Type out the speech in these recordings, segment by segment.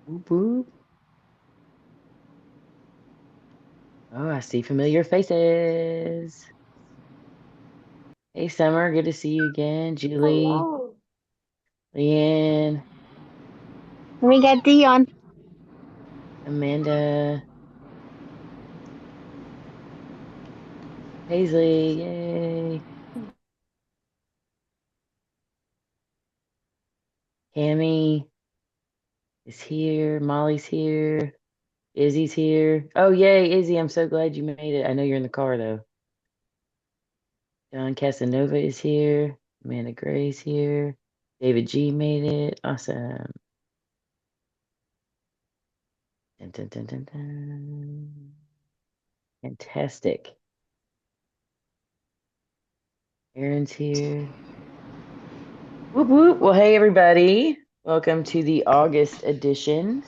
Whoop, whoop. Oh, I see familiar faces. Hey, Summer, good to see you again. Julie, Hello. Leanne, We got Dion. Amanda, Paisley, yay. Cammy is here. Molly's here. Izzy's here. Oh, yay, Izzy, I'm so glad you made it. I know you're in the car, though. John Casanova is here. Amanda Gray's here. David G made it. Awesome. Dun, dun, dun, dun, dun. Fantastic. Aaron's here. Whoop whoop. Well, hey everybody. Welcome to the August edition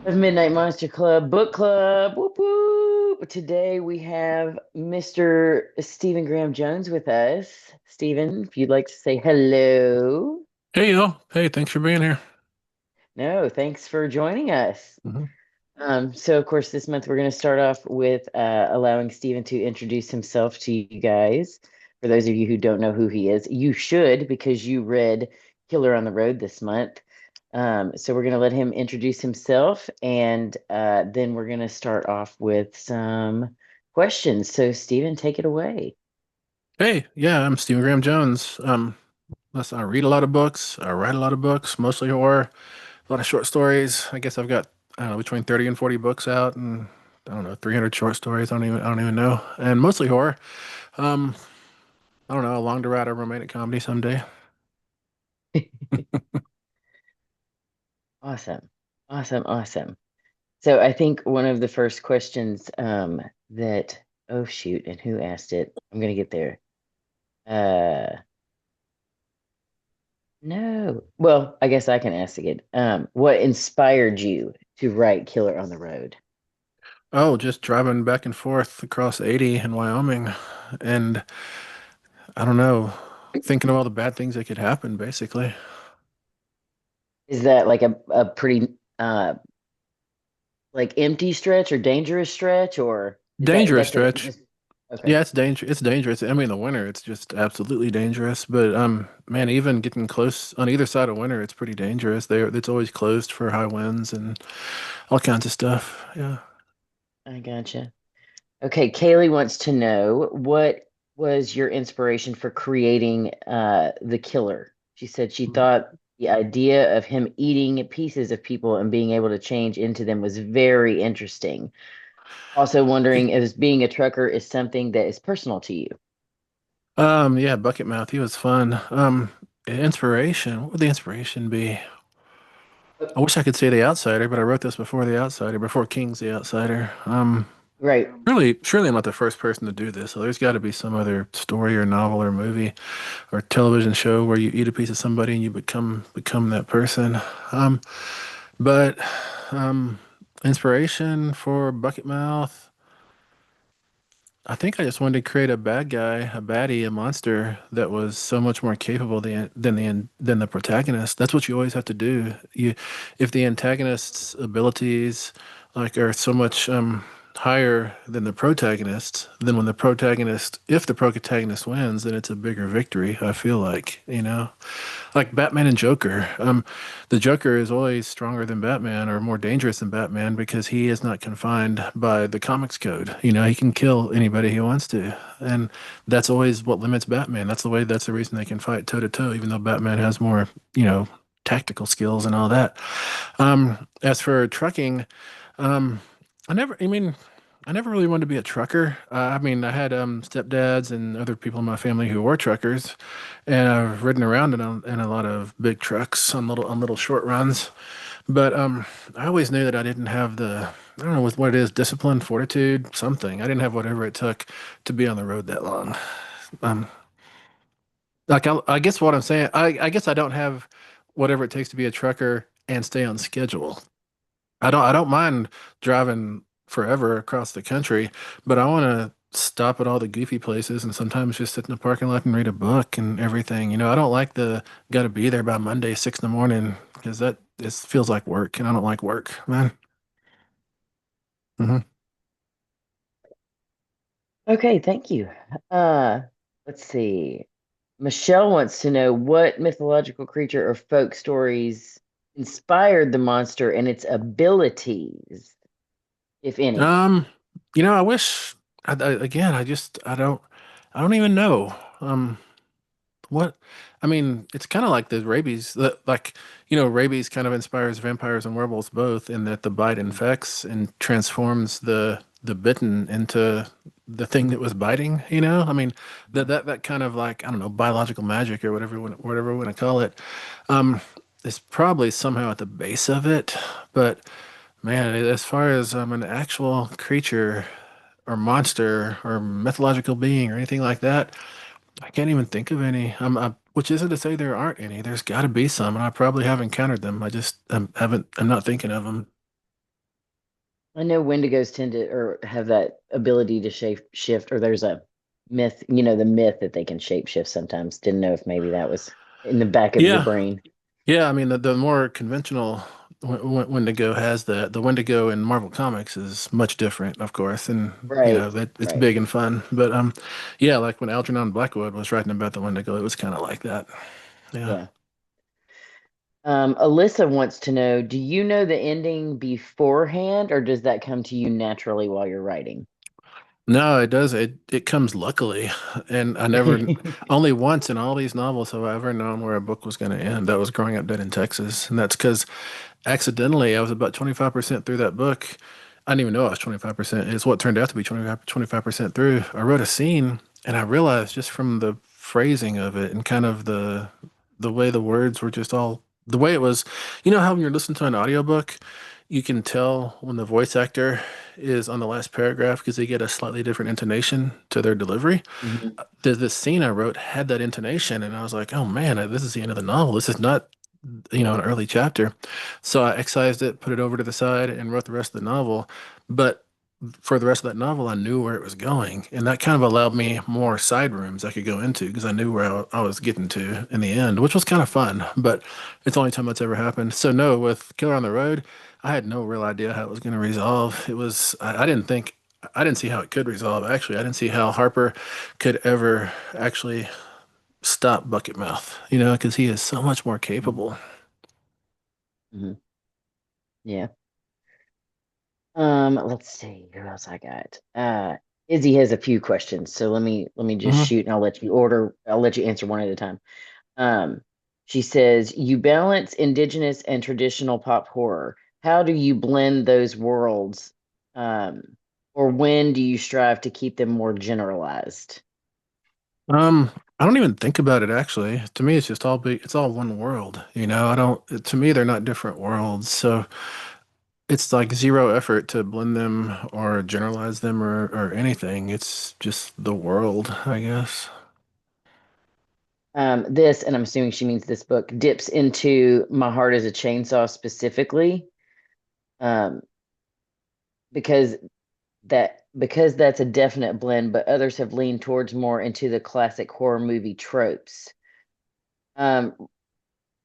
of Midnight Monster Club Book Club. Whoop whoop. Today we have Mr. Stephen Graham Jones with us. Stephen, if you'd like to say hello. Hey, y'all. Hey, thanks for being here. No, thanks for joining us. hmm So of course, this month we're going to start off with allowing Stephen to introduce himself to you guys. For those of you who don't know who he is, you should because you read Killer on the Road this month. So we're going to let him introduce himself, and then we're going to start off with some questions. So Stephen, take it away. Hey, yeah, I'm Stephen Graham Jones. Listen, I read a lot of books. I write a lot of books, mostly horror, a lot of short stories. I guess I've got, I don't know, between 30 and 40 books out and I don't know, 300 short stories. I don't even know. And mostly horror. Um, I don't know, along to write a romantic comedy someday. Awesome, awesome, awesome. So I think one of the first questions that oh shoot, and who asked it? I'm going to get there. Uh, No. Well, I guess I can ask again. What inspired you to write Killer on the Road? Oh, just driving back and forth across 80 in Wyoming. And I don't know, thinking of all the bad things that could happen, basically. Is that like a pretty like empty stretch or dangerous stretch, or is that Dangerous that's it? stretch. Just okay. Yeah, it's dangerous. It's dangerous. I mean, in the winter, it's just absolutely dangerous. But man, even getting close on either side of winter, it's pretty dangerous. It's always closed for high winds and all kinds of stuff. Yeah. I gotcha. Okay, Kaylee wants to know what was your inspiration for creating the killer? She said she thought the idea of him eating pieces of people and being able to change into them was very interesting. Also wondering if being a trucker is something that is personal to you. Yeah, Bucket Mouth. He was fun. Inspiration. What would the inspiration be? I wish I could say The Outsider, but I wrote this before The Outsider, before King's The Outsider. Right. Surely I'm not the first person to do this. So there's got to be some other story or novel or movie or television show where you eat a piece of somebody and you become that person. Um, but inspiration for Bucket Mouth. I think I just wanted to create a bad guy, a baddie, a monster that was so much more capable than the protagonist. That's what you always have to do. If the antagonist's abilities like are so much higher than the protagonist, then if the protagonist wins, then it's a bigger victory. I feel like Batman and Joker. The Joker is always stronger than Batman or more dangerous than Batman because he is not confined by the comics code. He can kill anybody he wants to, and that's always what limits Batman. That's the reason they can fight toe to toe, even though Batman has more, tactical skills and all that. As for trucking, um, I never. I mean. I never really wanted to be a trucker. I mean, I had stepdads and other people in my family who were truckers, and I've ridden around in a lot of big trucks on little short runs. But I always knew that I didn't have I don't know what it is, discipline, fortitude, something. I didn't have whatever it took to be on the road that long. Um, I guess what I'm saying, I guess I don't have whatever it takes to be a trucker and stay on schedule. I don't mind driving forever across the country, but I want to stop at all the goofy places and sometimes just sit in the parking lot and read a book and everything. I don't like the got to be there by Monday, 6 in the morning because that this feels like work, and I don't like work, man. Hmm. Okay, thank you. Uh, let's see. Michelle wants to know what mythological creature or folk stories inspired the monster and its abilities, if any. Um, I wish again, I don't even know. What? I mean, it's kind of like the rabies. Like, rabies kind of inspires vampires and werewolves both, in that the bite infects and transforms the bitten into the thing that was biting. I mean, that kind of, like, I don't know, biological magic or whatever we want to call it, um, is probably somehow at the base of it. But man, as far as an actual creature or monster or mythological being or anything like that, I can't even think of any. Which isn't to say there aren't any. There's got to be some, and I probably have encountered them. I just haven't. I'm not thinking of them. I know Wendigos tend to or have that ability to shape shift, or there's a myth, the myth that they can shape shift sometimes. Didn't know if maybe that was in the back of your Yeah, brain. yeah. I mean, the more conventional Wendigo has the Wendigo in Marvel Comics is much different, of course, and Right, that it's right. big and fun. But yeah, like when Algernon Blackwood was writing about the Wendigo, it was kind of like that. Yeah. Yeah. Alyssa wants to know, do you know the ending beforehand, or does that come to you naturally while you're writing? No, it does. It comes luckily, and I never, only once in all these novels have I ever known where a book was going to end. That was Growing Up Dead in Texas, and that's because accidentally I was about 25% through that book. I didn't even know I was 25%. It's what turned out to be 25% through. I wrote a scene, and I realized just from the phrasing of it and kind of the way the words were just all the way it was. You know how when you're listening to an audiobook, you can tell when the voice actor is on the last paragraph because they get a slightly different intonation to their delivery. Mhm. The scene I wrote had that intonation, and I was like, "Oh man, this is the end of the novel. This is not, an early chapter." So I excised it, put it over to the side, and wrote the rest of the novel. But for the rest of that novel, I knew where it was going, and that kind of allowed me more side rooms I could go into because I knew where I was getting to in the end, which was kind of fun. But it's the only time that's ever happened. So no, with Killer on the Road, I had no real idea how it was going to resolve. It was I didn't think. I didn't see how it could resolve. Actually, I didn't see how Harper could ever actually stop Bucket Mouth, because he is so much more Mhm. capable. Mhm. Yeah. Let's see who else I got. Izzy has a few questions, so let me just Hmm. shoot and I'll let you answer one at a time. Um, she says, you balance indigenous and traditional pop horror. How do you blend those worlds? Um, or when do you strive to keep them more generalized? I don't even think about it actually. To me, it's just all big. It's all one world. I don't. To me, they're not different worlds. So it's like zero effort to blend them or generalize them or anything. It's just the world, I guess. This, and I'm assuming she means this book, dips into My Heart is a Chainsaw specifically, um, because because that's a definite blend, but others have leaned towards more into the classic horror movie tropes. Um,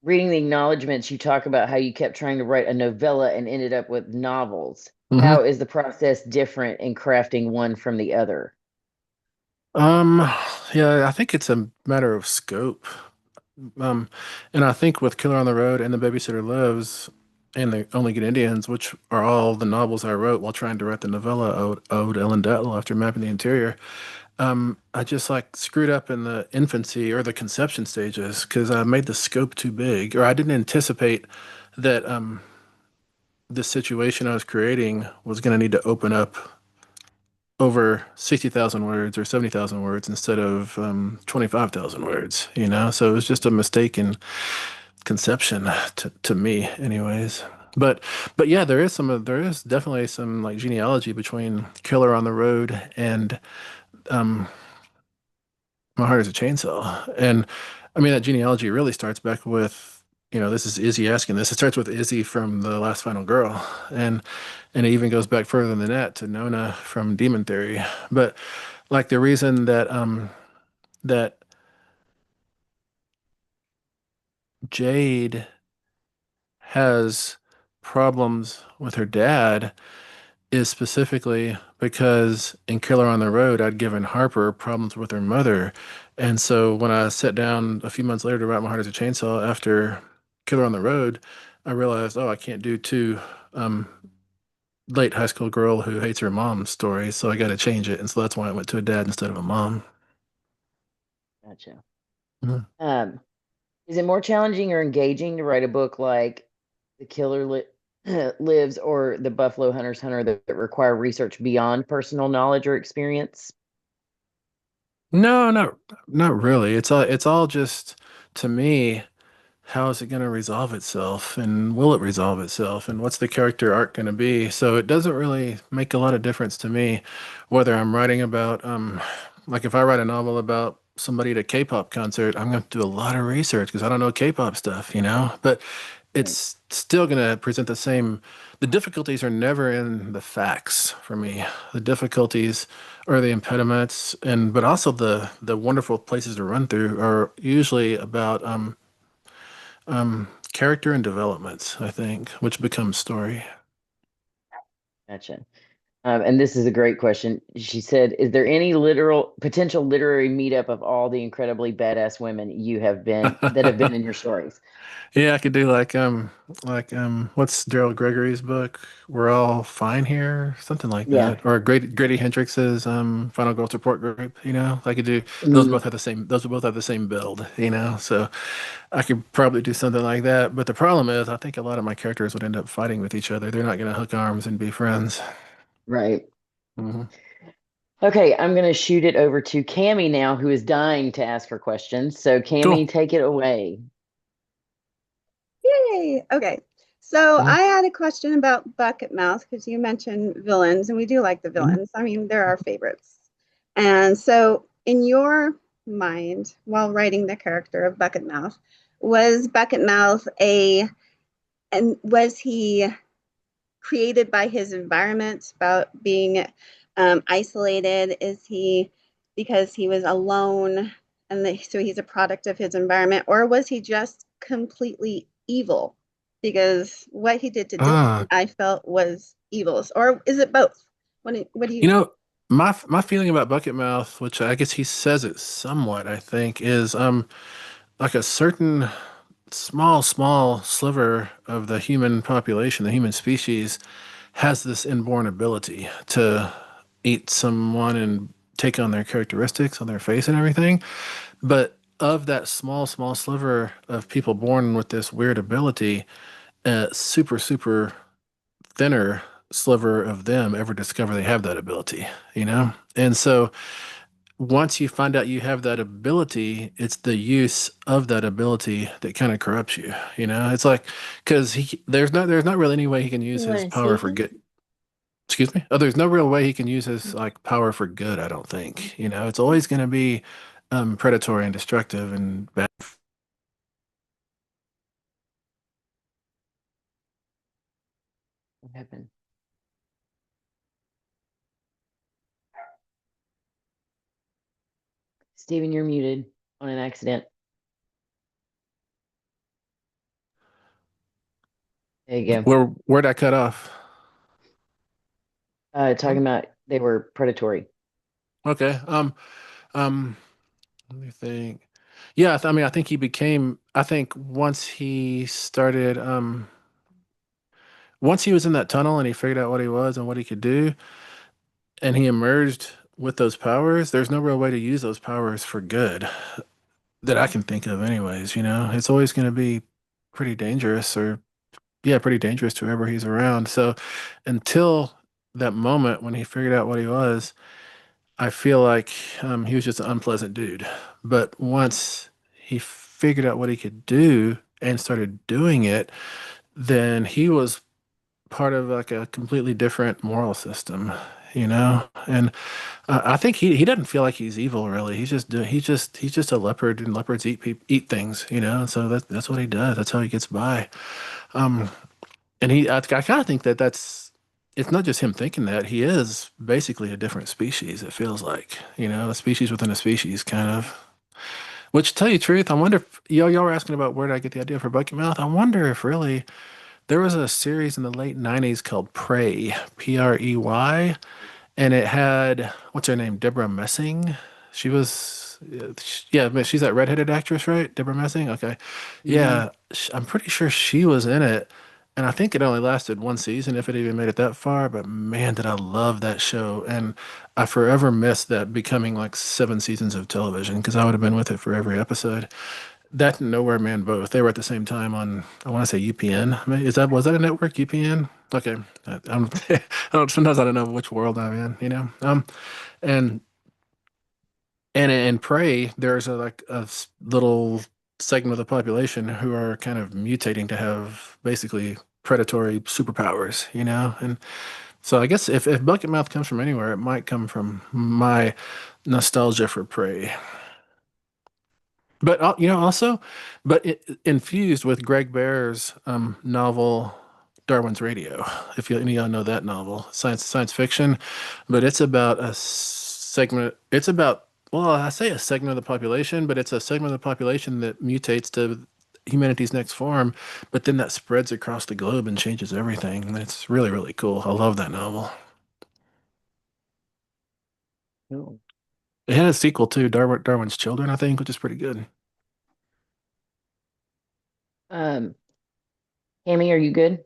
Reading the acknowledgments, you talk about how you kept trying to write a novella and ended up with novels. Hmm. How is the process different in crafting one from the other? Um, yeah, I think it's a matter of scope. Um, and I think with Killer on the Road and The Babysitter Lives and The Only Good Indians, which are all the novels I wrote while trying to write the novella Ode Ellen Datlow after mapping the interior, I just like screwed up in the infancy or the conception stages because I made the scope too big, or I didn't anticipate that the situation I was creating was going to need to open up over 60,000 words or 70,000 words instead of 25,000 words, So it was just a mistake in conception to me anyways. But but yeah, there is definitely some like genealogy between Killer on the Road and um My Heart is a Chainsaw. And I mean, that genealogy really starts back with, this is Izzy asking this. It starts with Izzy from The Last Final Girl. And it even goes back further than that to Nona from Demon Theory. But like the reason that Jade has problems with her dad is specifically because in Killer on the Road, I'd given Harper problems with her mother. And so when I sat down a few months later to write My Heart as a Chainsaw after Killer on the Road, I realized, oh, I can't do two um, late high school girl who hates her mom stories, so I got to change it. And so that's why I went to a dad instead of a mom. Gotcha. Mhm. Is it more challenging or engaging to write a book like The Killer Lives or The Buffalo Hunter's Hunter that require research beyond personal knowledge or experience? No, not really. It's all just to me. How is it going to resolve itself and will it resolve itself and what's the character arc going to be? So it doesn't really make a lot of difference to me whether I'm writing about like if I write a novel about somebody at a K-pop concert, I'm going to do a lot of research because I don't know K-pop stuff, you know? But Right. it's still going to present the difficulties are never in the facts for me. The difficulties or the impediments but also the wonderful places to run through are usually about character and development, I think, which becomes story. Gotcha. And this is a great question. She said, "Is there any literal potential literary meetup of all the incredibly badass women you have been that have been in your stories?" Yeah, I could do what's Daryl Gregory's book? We're All Fine Here, something like Yeah. that. Or Grady Hendrix's Final Girl Support Group, you know. I could do Mhm. those both have the same build, you know. So I could probably do something like that. But the problem is I think a lot of my characters would end up fighting with each other. They're not gonna hook arms and be friends. Right. Hmm. Okay, I'm going to shoot it over to Cami now, who is dying to ask her questions. So, Cool. Cami, take it away. Yay! Okay. So I had a question about Bucket Mouth because you mentioned villains, and we do like the Mhm. villains. I mean, they're our favorites. And so, in your mind, while writing the character of Bucket Mouth, was Bucket Mouth and was he created by his environment, about being isolated? Is he because he was alone and so he's a product of his environment? Or was he just completely evil? Because what he did to Dylan, Ah, I felt was evil. Or is it both? What do you you? know, my feeling about Bucket Mouth, which I guess he says it somewhat, I think, is like a certain small sliver of the human population, the human species, has this inborn ability to eat someone and take on their characteristics on their face and everything. But of that small sliver of people born with this weird ability, a super thinner sliver of them ever discover they have that ability, you know? And so once you find out you have that ability, it's the use of that ability that kind of corrupts you, you know? It's like because there's not really any way he can use his Want to power see for him? good. Excuse me? Oh, there's no real way he can use his like power for good, I don't think. You know, it's always going to be predatory and destructive and bad. What happened? Steven, you're muted on an accident. There you go. Where'd I cut off? Talking about they were predatory. Okay. Um, Let me think. Yeah, I mean, I think he became. I think once he was in that tunnel and he figured out what he was and what he could do, and he emerged with those powers. There's no real way to use those powers for good that I can think of, anyways. You know, it's always going to be pretty dangerous, or yeah, pretty dangerous to whoever he's around. So until that moment when he figured out what he was, I feel like he was just an unpleasant dude. But once he figured out what he could do and started doing it, then he was part of like a completely different moral system, you know? And I think he doesn't feel like he's evil really. He's just a leopard and leopards eat things, you know? So that's what he does. That's how he gets by. Um, and I kind of think it's not just him thinking that he is basically a different species. It feels like, you know, a species within a species kind of. Which, to tell you the truth, I wonder if y'all were asking about where did I get the idea for Bucky Mouth. I wonder if really there was a series in the late 90s called Prey, Prey, and it had what's her name, Deborah Messing. She was yeah, but she's that redheaded actress, right? Deborah Messing. Okay, Hmm. yeah, I'm pretty sure she was in it, and I think it only lasted one season, if it even made it that far. But man, did I love that show, and I forever miss that becoming like 7 seasons of television because I would have been with it for every episode. That and Nowhere Man both. They were at the same time on, I want to say UPN. I mean, was that a network, UPN? Okay. I don't, sometimes I don't know which world I'm in, you know? And, and in Prey, there's a, like little segment of the population who are kind of mutating to have basically predatory superpowers, you know? And so I guess if Bucket Mouth comes from anywhere, it might come from my nostalgia for Prey. But also, but infused with Greg Bear's novel Darwin's Radio. If any of y'all know that novel, science fiction, but it's about a segment. It's about, well, I say a segment of the population, but it's a segment of the population that mutates to humanity's next form, but then that spreads across the globe and changes everything. And it's really, really cool. I love that novel. Cool. It had a sequel too, Darwin's Children, I think, which is pretty good. Um, Amy, are you good?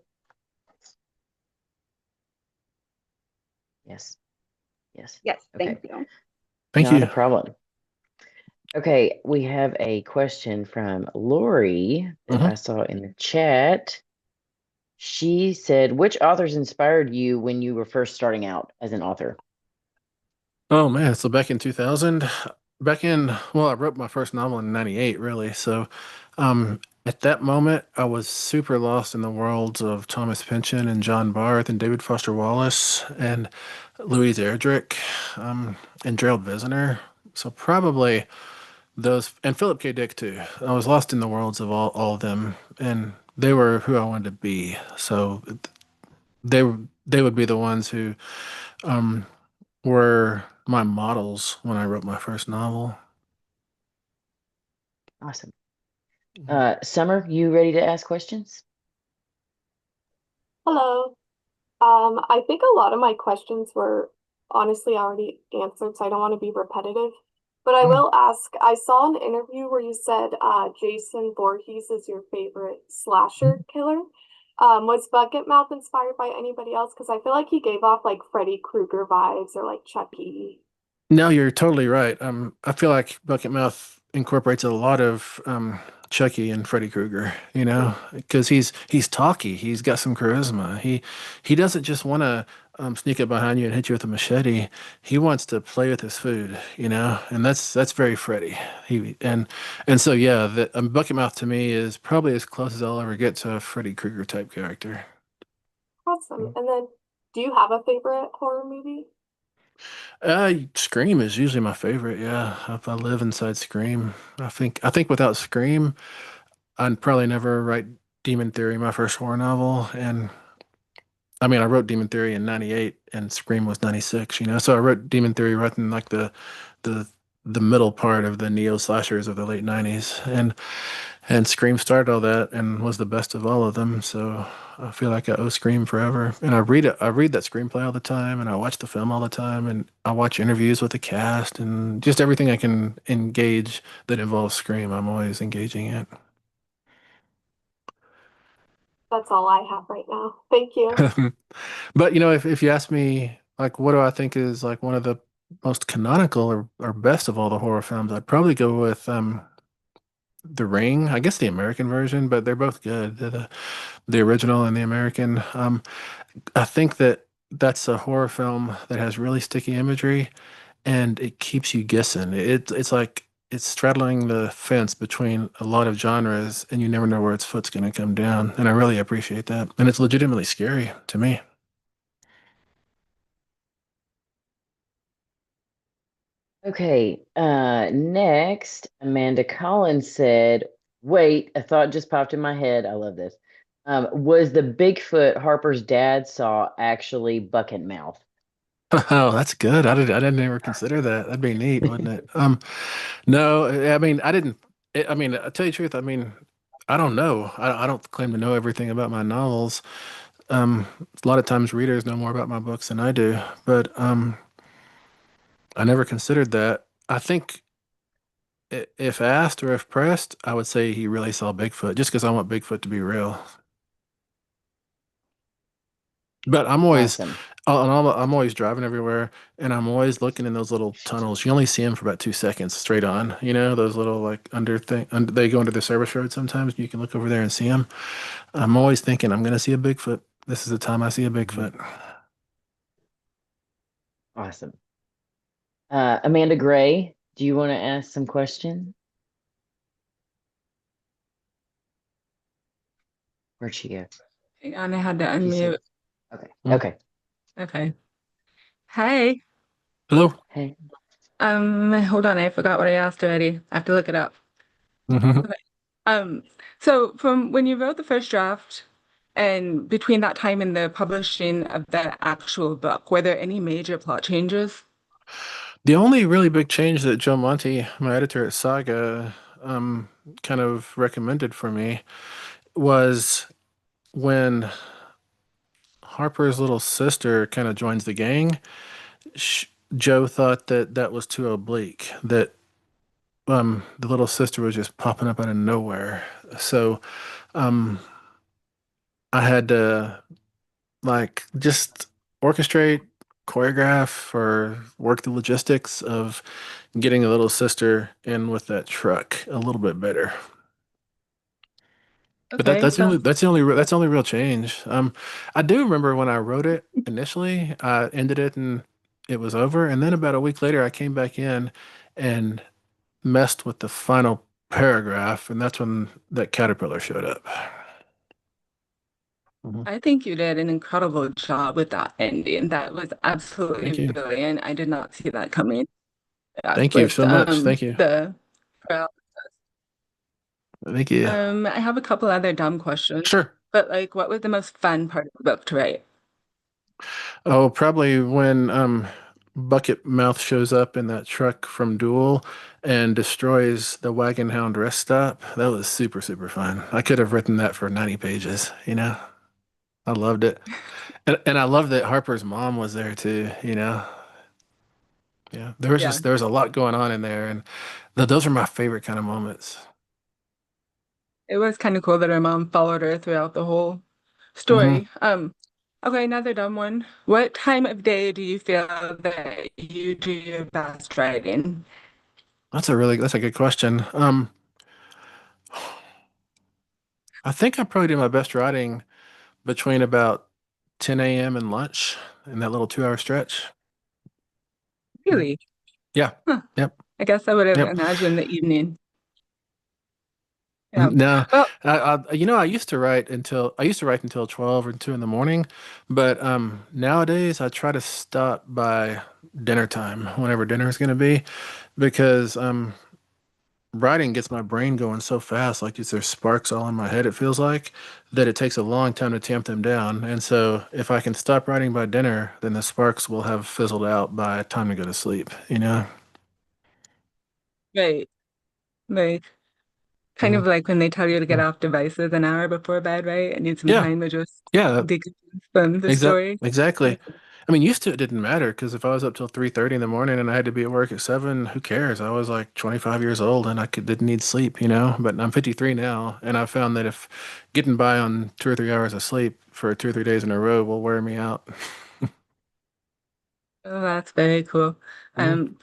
Yes. Yes. Yes, Okay. thank you. Thank Not a you. problem. Okay, we have a question from Lori that Mhm. I saw in the chat. She said, which authors inspired you when you were first starting out as an author? Oh man, so back in 2000, well, I wrote my first novel in 98, really. So, at that moment, I was super lost in the worlds of Thomas Pynchon and John Barth and David Foster Wallace and Louise Erdrich, and Gerald Visner. So probably those, and Philip K. Dick too. I was lost in the worlds of all of them, and they were who I wanted to be. So they they would be the ones who, um, were my models when I wrote my first novel. Awesome. Summer, you ready to ask questions? Hello. I think a lot of my questions were honestly already answered, so I don't want to be repetitive. But I Mm. will ask, I saw an interview where you said Jason Voorhees is your favorite slasher killer. Was Bucket Mouth inspired by anybody else? Because I feel like he gave off like Freddy Krueger vibes or like Chucky. No, you're totally right. I feel like Bucket Mouth incorporates a lot of Chucky and Freddy Krueger, you know, because he's talky. He's got some charisma. He doesn't just want to sneak up behind you and hit you with a machete. He wants to play with his food, you know, and that's very Freddy. And so yeah, the Bucket Mouth to me is probably as close as I'll ever get to a Freddy Krueger type character. Awesome. And then, do you have a favorite horror movie? Scream is usually my favorite. Yeah, if I live inside Scream, I think without Scream, I'd probably never write Demon Theory, my first horror novel. And I mean, I wrote Demon Theory in '98, and Scream was '96. You know, so I wrote Demon Theory right in like the the middle part of the neo slashers of the late '90s, and Scream started all that and was the best of all of them. So I feel like I owe Scream forever. And I read it. I read that screenplay all the time, and I watch the film all the time, and I watch interviews with the cast, and just everything I can engage that involves Scream. I'm always engaging it. That's all I have right now. Thank you. But if you ask me, like, what do I think is like one of the most canonical or best of all the horror films, I'd probably go with The Ring. I guess the American version, but they're both good. The original and the American. I think that that's a horror film that has really sticky imagery and it keeps you guessing. It's like it's straddling the fence between a lot of genres and you never know where its foot's going to come down. And I really appreciate that. And it's legitimately scary to me. Okay, next, Amanda Collins said, wait, a thought just popped in my head. I love this. Was the Bigfoot Harper's dad saw actually Bucket Mouth? Oh, that's good. I didn't ever consider that. That'd be neat, wouldn't it? No, I mean, I didn't. I mean, I'll tell you the truth. I mean, I don't know. I don't claim to know everything about my novels. A lot of times readers know more about my books than I do, but I never considered that. I think if asked or if pressed, I would say he really saw Bigfoot just because I want Bigfoot to be real. But Awesome. I'm always driving everywhere, and I'm always looking in those little tunnels. You only see them for about 2 seconds straight on. You know, those little like they go under the service road sometimes. You can look over there and see them. I'm always thinking I'm gonna see a Bigfoot. This is the time I see a Mhm. Bigfoot. Awesome. Amanda Gray, do you want to ask some questions? Where'd she go? Hang on, I had to She said, unmute. okay. Hmm. Okay. Okay. Hey. Hello. Hey. Hold on, I forgot what I asked already. I have to look it up. Hmm. Okay. Um, so from when you wrote the first draft and between that time and the publishing of the actual book, were there any major plot changes? The only really big change that Joe Monte, my editor at Saga, um, kind of recommended for me was when Harper's little sister kind of joins the gang. sh Joe thought that that was too oblique, that the little sister was just popping up out of nowhere. So um, I had to like just orchestrate, choreograph, or work the logistics of getting a little sister in with that truck a little bit better. But Okay, sounds that's the only real change. I do remember when I wrote it initially, I ended it and it was over. And then about a week later, I came back in and messed with the final paragraph, and that's when that caterpillar showed up. Mhm. I think you did an incredible job with that ending. That was Thank absolutely you. brilliant. I did not see that coming. Yeah, Thank you with so much. Thank you. the Thank you. I have a couple other dumb questions, Sure. but like, what was the most fun part of the book to write? Oh, probably when Bucket Mouth shows up in that truck from Duel and destroys the Wagon Hound rest stop. That was super, super fun. I could have written that for 90 pages, you know? I loved it. And I love that Harper's mom was there too, you know? Yeah. Yeah, There was a lot going on in there, and those are my favorite kind of moments. it was kind of cool that her mom followed her throughout the whole Hmm. story. Okay, another dumb one. What time of day do you feel that you do your best writing? That's a good question. I think I probably do my best writing between about 10 a.m. and lunch in that little 2 hour stretch. Yeah. Really? Yeah. Huh. Yep. I guess I would have Yep. imagined the evening. Yeah. No, Well, you know, I used to write until 12 or 2 in the morning, but nowadays I try to stop by dinner time, whenever dinner is going to be, because writing gets my brain going so fast, like there's sparks all in my head, it feels like, that it takes a long time to tamp them down. And so if I can stop writing by dinner, then the sparks will have fizzled out by time to go to sleep, you know? right. Like kind Mhm. of like when they tell you to get off devices an hour before bed, right? I need some Yeah. time to just Yeah. decompress from the story. Exactly. That's- I mean, used to it didn't matter because if I was up till 3:30 in the morning and I had to be at work at 7, who cares? I was like 25 years old and didn't need sleep, you know? But I'm 53 now, and I found that if getting by on 2 or 3 hours of sleep for 2 or 3 days in a row will wear me out. Oh, that's very cool. Hmm. Um,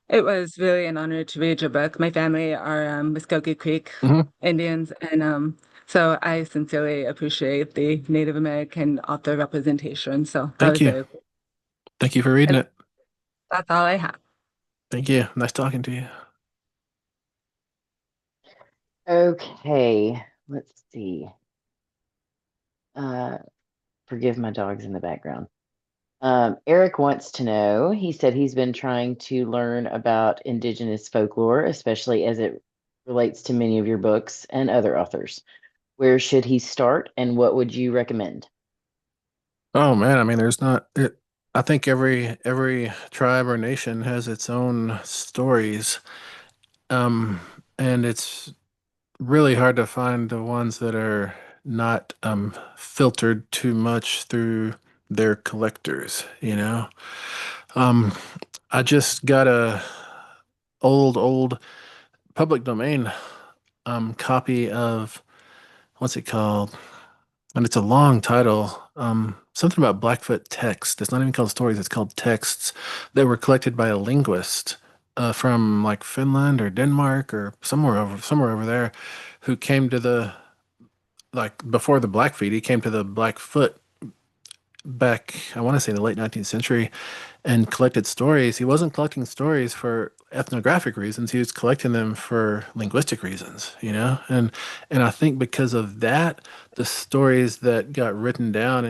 it was really an honor to read your book. My family are Muskogee Creek Hmm. Indians, and so I sincerely appreciate the Native American author representation. So that Thank was you. very cool. Thank you for reading And it. that's all I have. Thank you. Nice talking to you. Okay. Let's see. Uh, Forgive my dogs in the background. Eric wants to know, he said he's been trying to learn about Indigenous folklore, especially as it relates to many of your books and other authors. Where should he start and what would you recommend? Oh man, I mean, there's not it. I think every tribe or nation has its own stories. Um, and it's really hard to find the ones that are not filtered too much through their collectors, you know. Um, I just got a old public domain copy of what's it called? And it's a long title. Something about Blackfoot text. It's not even called stories, it's called texts that were collected by a linguist from like Finland or Denmark or somewhere over there who came to the like before the Blackfeet, he came to the Blackfoot back, I want to say the late 19th century, and collected stories. He wasn't collecting stories for ethnographic reasons. He was collecting them for linguistic reasons, you know? And I think because of that, the stories that got written down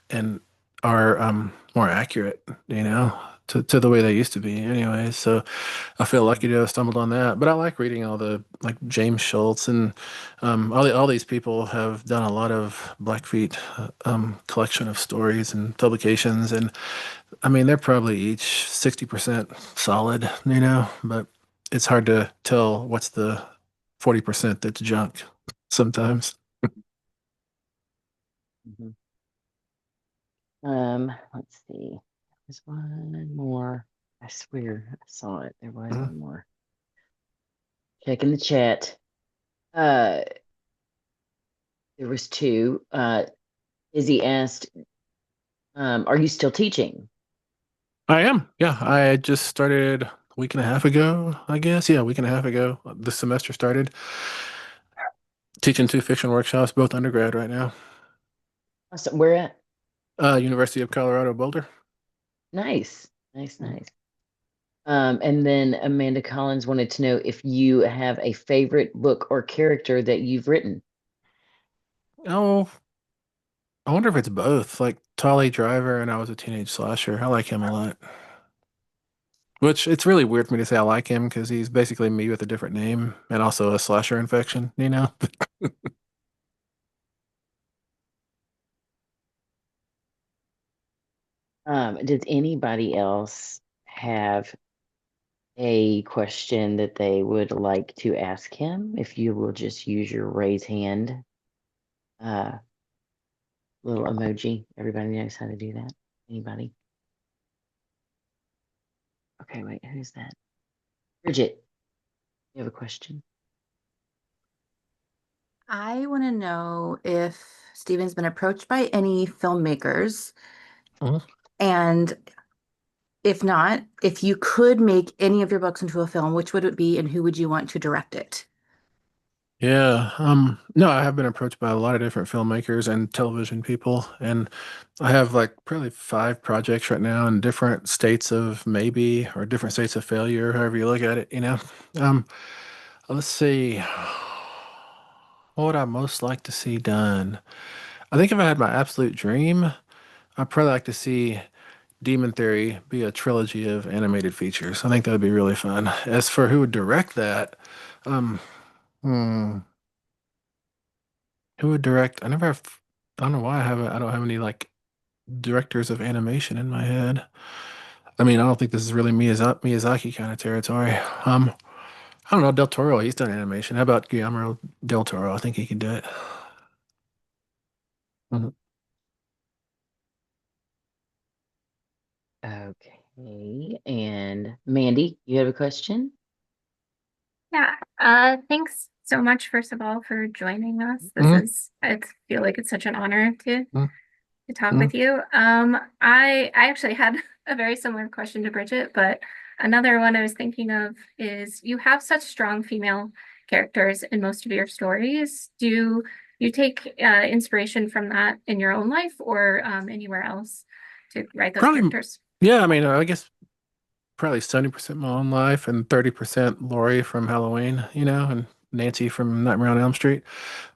and are more accurate, you know, to the way they used to be anyway. So I feel lucky to have stumbled on that. But I like reading all the like James Schultz and all these people have done a lot of Blackfeet collection of stories and publications, and I mean they're probably each 60% solid, you know, but it's hard to tell what's the 40% that's junk sometimes. Mhm. Let's see. There's one more. I swear I saw it. There was Mhm. one more. Checking the chat. Uh, there was two. Izzy asked, are you still teaching? I am. Yeah, I just started a week and a half ago, I guess. Yeah, a week and a half ago. The semester started. Teaching two fiction workshops, both undergrad right now. So where at? University of Colorado Boulder. Nice, nice, Mhm. nice. And then Amanda Collins wanted to know if you have a favorite book or character that you've written. Oh, I wonder if it's both. Like Tolly Driver and I Was a Teenage Slasher. I like him a lot. Which it's really weird for me to say I like him because he's basically me with a different name and also a slasher infection, you know? Does anybody else have a question that they would like to ask him? If you will just use your raise hand uh, little emoji. Everybody knows how to do that. Anybody? Okay, wait, who's that? Bridget, you have a question? I want to know if Steven's been approached by any filmmakers, Mhm. and if not, if you could make any of your books into a film, which would it be and who would you want to direct it? Yeah. No, I have been approached by a lot of different filmmakers and television people, and I have like probably five projects right now in different states of maybe or different states of failure, however you look at it, you know. Um, let's see. What would I most like to see done? I think if I had my absolute dream, I'd probably like to see Demon Theory be a trilogy of animated features. I think that would be really fun. As for who would direct that, um, hmm, who would direct? I don't know why I don't have any like directors of animation in my head. I mean, I don't think this is really Miyazaki kind of territory. I don't know, Del Toro, he's done animation. How about Guillermo del Toro? I think he can do it. Mhm. Okay, and Mandy, you have a question? Yeah, thanks so much, first of all, for joining us. Mhm. I feel like it's such an honor Mhm. to talk Mhm. with you. I actually had a very similar question to Bridget, but another one I was thinking of is you have such strong female characters in most of your stories. Do you take inspiration from that in your own life or anywhere else to write those Probably, characters? yeah, I mean, I guess probably 70% my own life and 30% Lori from Halloween, you know, and Nancy from Nightmare on Elm Street.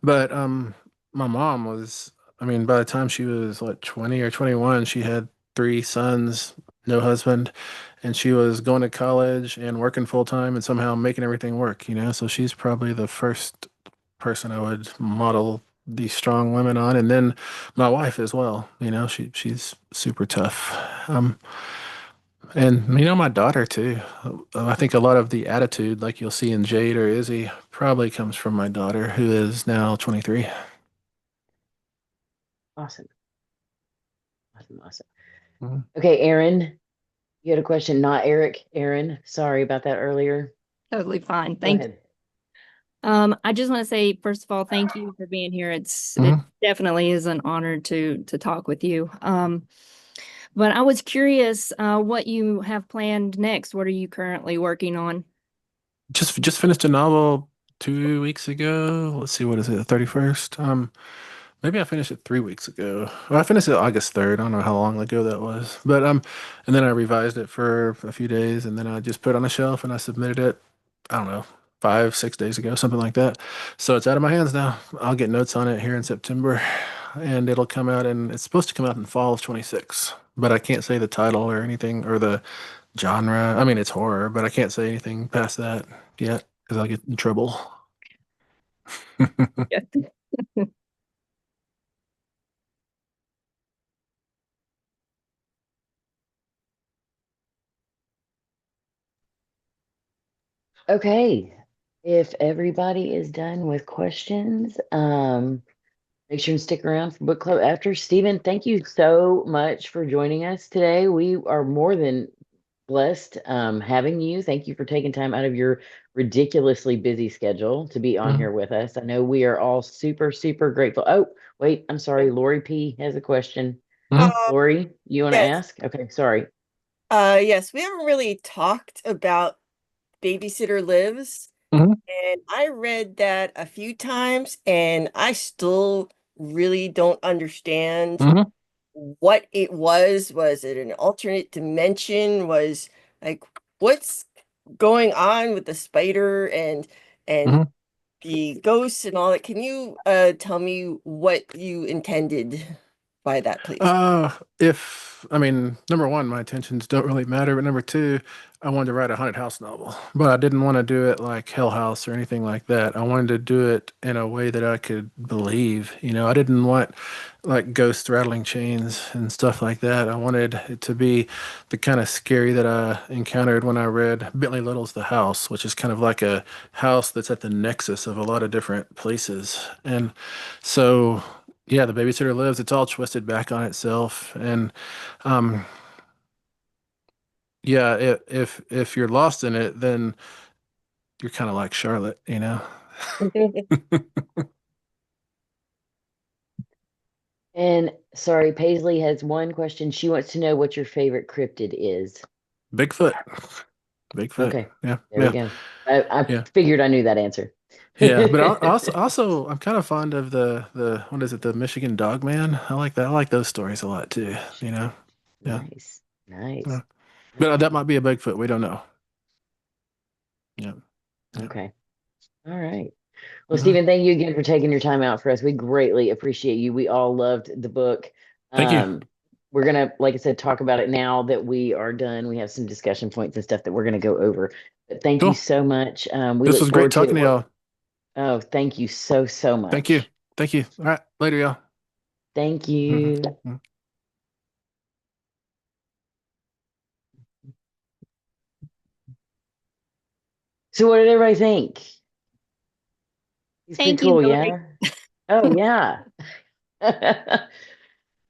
But my mom was, I mean, by the time she was what 20 or 21, she had three sons, no husband, and she was going to college and working full time and somehow making everything work, you know. So she's probably the first person I would model these strong women on, and then my wife as well. You know, she's super tough. Um, And my daughter too. I think a lot of the attitude, like you'll see in Jade or Izzy, probably comes from my daughter, who is now 23. Awesome. Awesome. Awesome. Mhm. Okay, Aaron, you had a question, not Eric. Aaron, sorry about that earlier. Totally fine. Go Thank you. ahead. I just want to say, first of all, thank you for being here. It Mhm. definitely is an honor to talk with you. But I was curious, what you have planned next. What are you currently working on? Just finished a novel 2 weeks ago. Let's see, what is it, the 31st? Maybe I finished it 3 weeks ago. Well, I finished it August 3rd. I don't know how long ago that was. But and then I revised it for a few days, and then I just put it on a shelf and I submitted it, I don't know, 5, 6 days ago, something like that. So it's out of my hands now. I'll get notes on it here in September, and it'll come out, and it's supposed to come out in fall of 26. But I can't say the title or anything or the genre. I mean, it's horror, but I can't say anything past that yet because I'll get in trouble. Yeah. Okay. If everybody is done with questions, make sure and stick around for book club after. Stephen, thank you so much for joining us today. We are more than blessed having you. Thank you for taking time out of your ridiculously busy schedule to be on Mhm. here with us. I know we are all super, super grateful. Oh, wait, I'm sorry. Lori P has a question. Mhm. Lori, you want to Yes. ask? Okay, sorry. Yes, we haven't really talked about Babysitter Lives, Mhm. and I read that a few times, and I still really don't understand Mhm. what it was. Was it an alternate dimension? Was like what's going on with the spider and Mhm. the ghosts and all that? Can you tell me what you intended by that, please? If I mean, number one, my intentions don't really matter, but number two, I wanted to write a haunted house novel, but I didn't want to do it like Hell House or anything like that. I wanted to do it in a way that I could believe. I didn't want like ghost rattling chains and stuff like that. I wanted it to be the kind of scary that I encountered when I read Bentley Little's The House, which is kind of like a house that's at the nexus of a lot of different places. And so yeah, the babysitter lives. It's all twisted back on itself, and um, yeah, if you're lost in it, then you're kind of like Charlotte. And sorry, Paisley has one question. She wants to know what your favorite cryptid is. Bigfoot, Bigfoot. Okay, Yeah, there we yeah, go. I yeah, figured I knew that answer. yeah. But also, I'm kind of fond of the what is it, the Michigan Dog Man. I like that. I like those stories a lot too. Yeah, Nice, nice. yeah. But that might be a Bigfoot. We don't know. Yeah, yeah. Okay. All right. Well, Mhm. Stephen, thank you again for taking your time out for us. We greatly appreciate you. We all loved the book. Thank you. We're gonna, like I said, talk about it now that we are done. We have some discussion points and stuff that we're gonna go over. But thank you Cool. so much. We This look was great forward to talking it. to y'all. Oh, thank you so, so Thank you. much. Thank you. All right. Later, y'all. Thank Mhm. you. Mhm. So what did everybody think? He's pretty Thank you, cool, Hillary. yeah? Oh, yeah.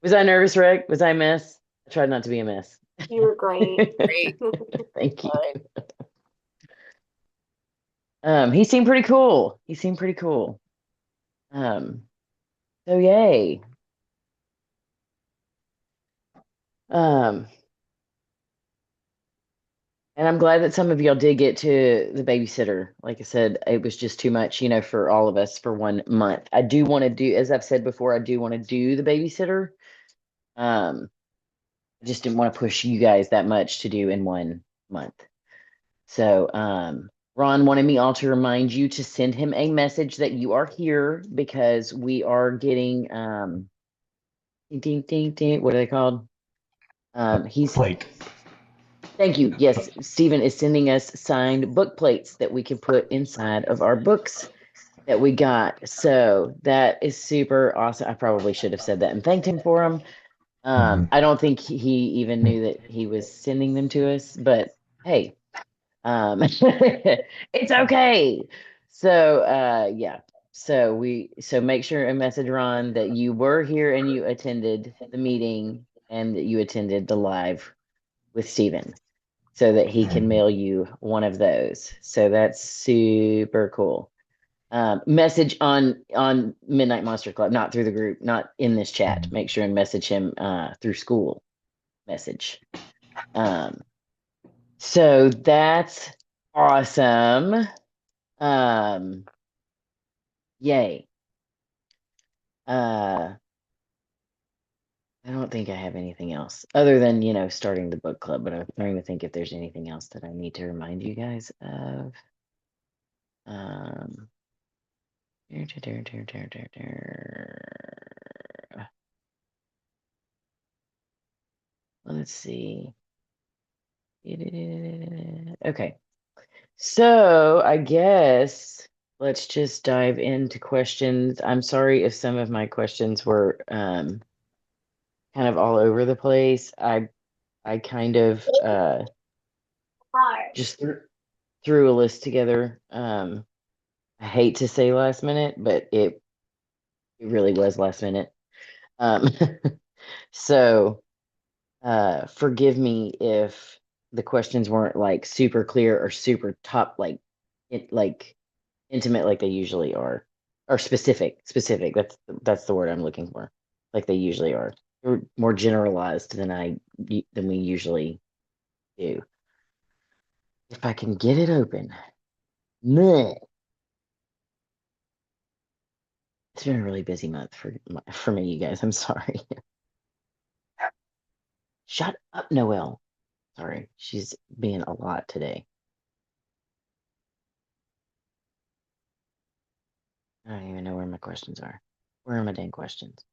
Was I nervous, Rick? Was I a mess? I tried not to be a mess. You were great. Great. Thank you. Fine. He seemed pretty cool. He seemed pretty cool. Um, so yay. Um, and I'm glad that some of y'all did get to the babysitter. Like I said, it was just too much, for all of us for 1 month. I do want to do, as I've said before, I do want to do the babysitter. I just didn't want to push you guys that much to do in 1 month. So, Ron wanted me all to remind you to send him a message that you are here because we are getting ding ding ding ding. What are they called? He's Plate. Thank you. Yes, Stephen is sending us signed book plates that we can put inside of our books that we got. So that is super awesome. I probably should have said that and thanked him for them. I don't think he even knew that he was sending them to us, but hey, it's okay. So yeah. So make sure and message Ron that you were here and you attended the meeting and that you attended the live with Steven so that he can mail you one of those. So that's super cool. Message on Midnight Monster Club, not through the group, not in this chat. Make sure and message him through school message. So that's awesome. Yay. I don't think I have anything else other than, starting the book club, but I'm trying to think if there's anything else that I need to remind you guys of. Um, let's see. Okay. So I guess let's just dive into questions. I'm sorry if some of my questions were kind of all over the place. I kind of just threw a list together. I hate to say last minute, but it really was last minute. Um, so forgive me if the questions weren't like super clear or super top like intimate like they usually are, or specific. That's the word I'm looking for. Like they usually are. They're more generalized than we usually do. If I can get it open. Meh. It's been a really busy month for me, you guys. I'm sorry. Shut up, Noelle. Sorry, she's being a lot today. I don't even know where my questions are. Where are my dang questions?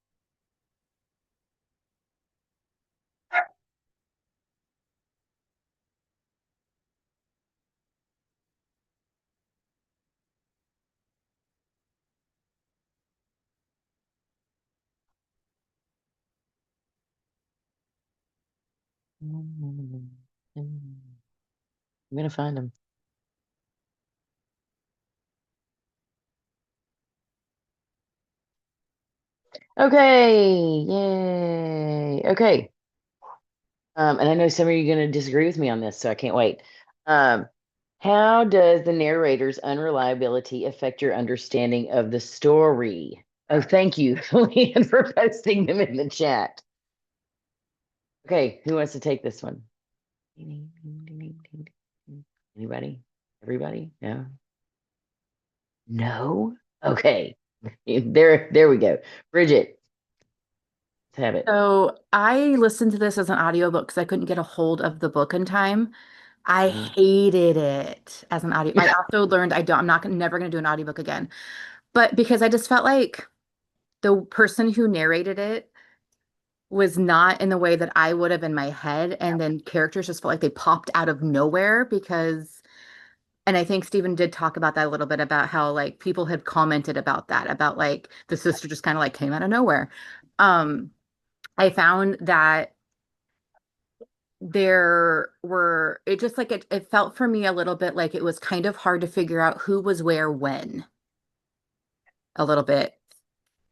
I'm gonna find them. Okay, yay. Okay. And I know some of you are going to disagree with me on this, so I can't wait. How does the narrator's unreliability affect your understanding of the story? Oh, thank you, Leanne, for posting them in the chat. Okay, who wants to take this one? Anybody? Everybody? No? No? Okay. There we go. Bridget, let's have it. So I listened to this as an audiobook because I couldn't get a hold of the book in time. I hated it as an audio. I also learned I'm not never gonna do an audiobook again. But because I just felt like the person who narrated it was not in the way that I would have in my head, and then characters just felt like they popped out of nowhere because, and I think Stephen did talk about that a little bit about how like people had commented about that, about like the sister just kind of like came out of nowhere. I found that it just like it felt for me a little bit like it was kind of hard to figure out who was where when a little bit.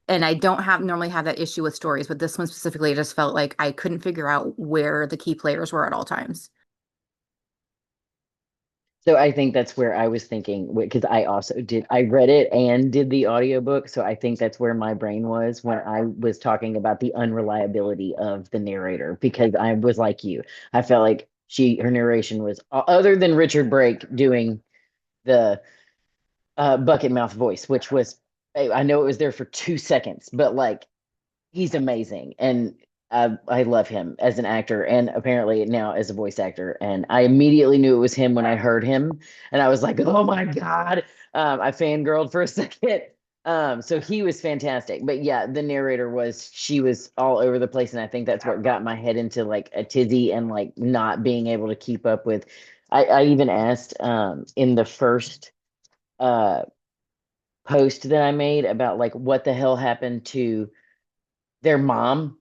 And I don't normally have that issue with stories, but this one specifically, I just felt like I couldn't figure out where the key players were at all times. So I think that's where I was thinking, because I read it and did the audiobook. So I think that's where my brain was when I was talking about the unreliability of the narrator, because I was like you. I felt like her narration was, other than Richard Brake doing the bucket mouth voice, which was, I know it was there for 2 seconds, but like he's amazing. And I love him as an actor and apparently now as a voice actor. And I immediately knew it was him when I heard him. And I was like, oh my God. I fangirled for a second. So he was fantastic. But yeah, the narrator she was all over the place. And I think that's what got my head into like a tizzy and like not being able to keep up with. I even asked in the first post that I made about like what the hell happened to their mom,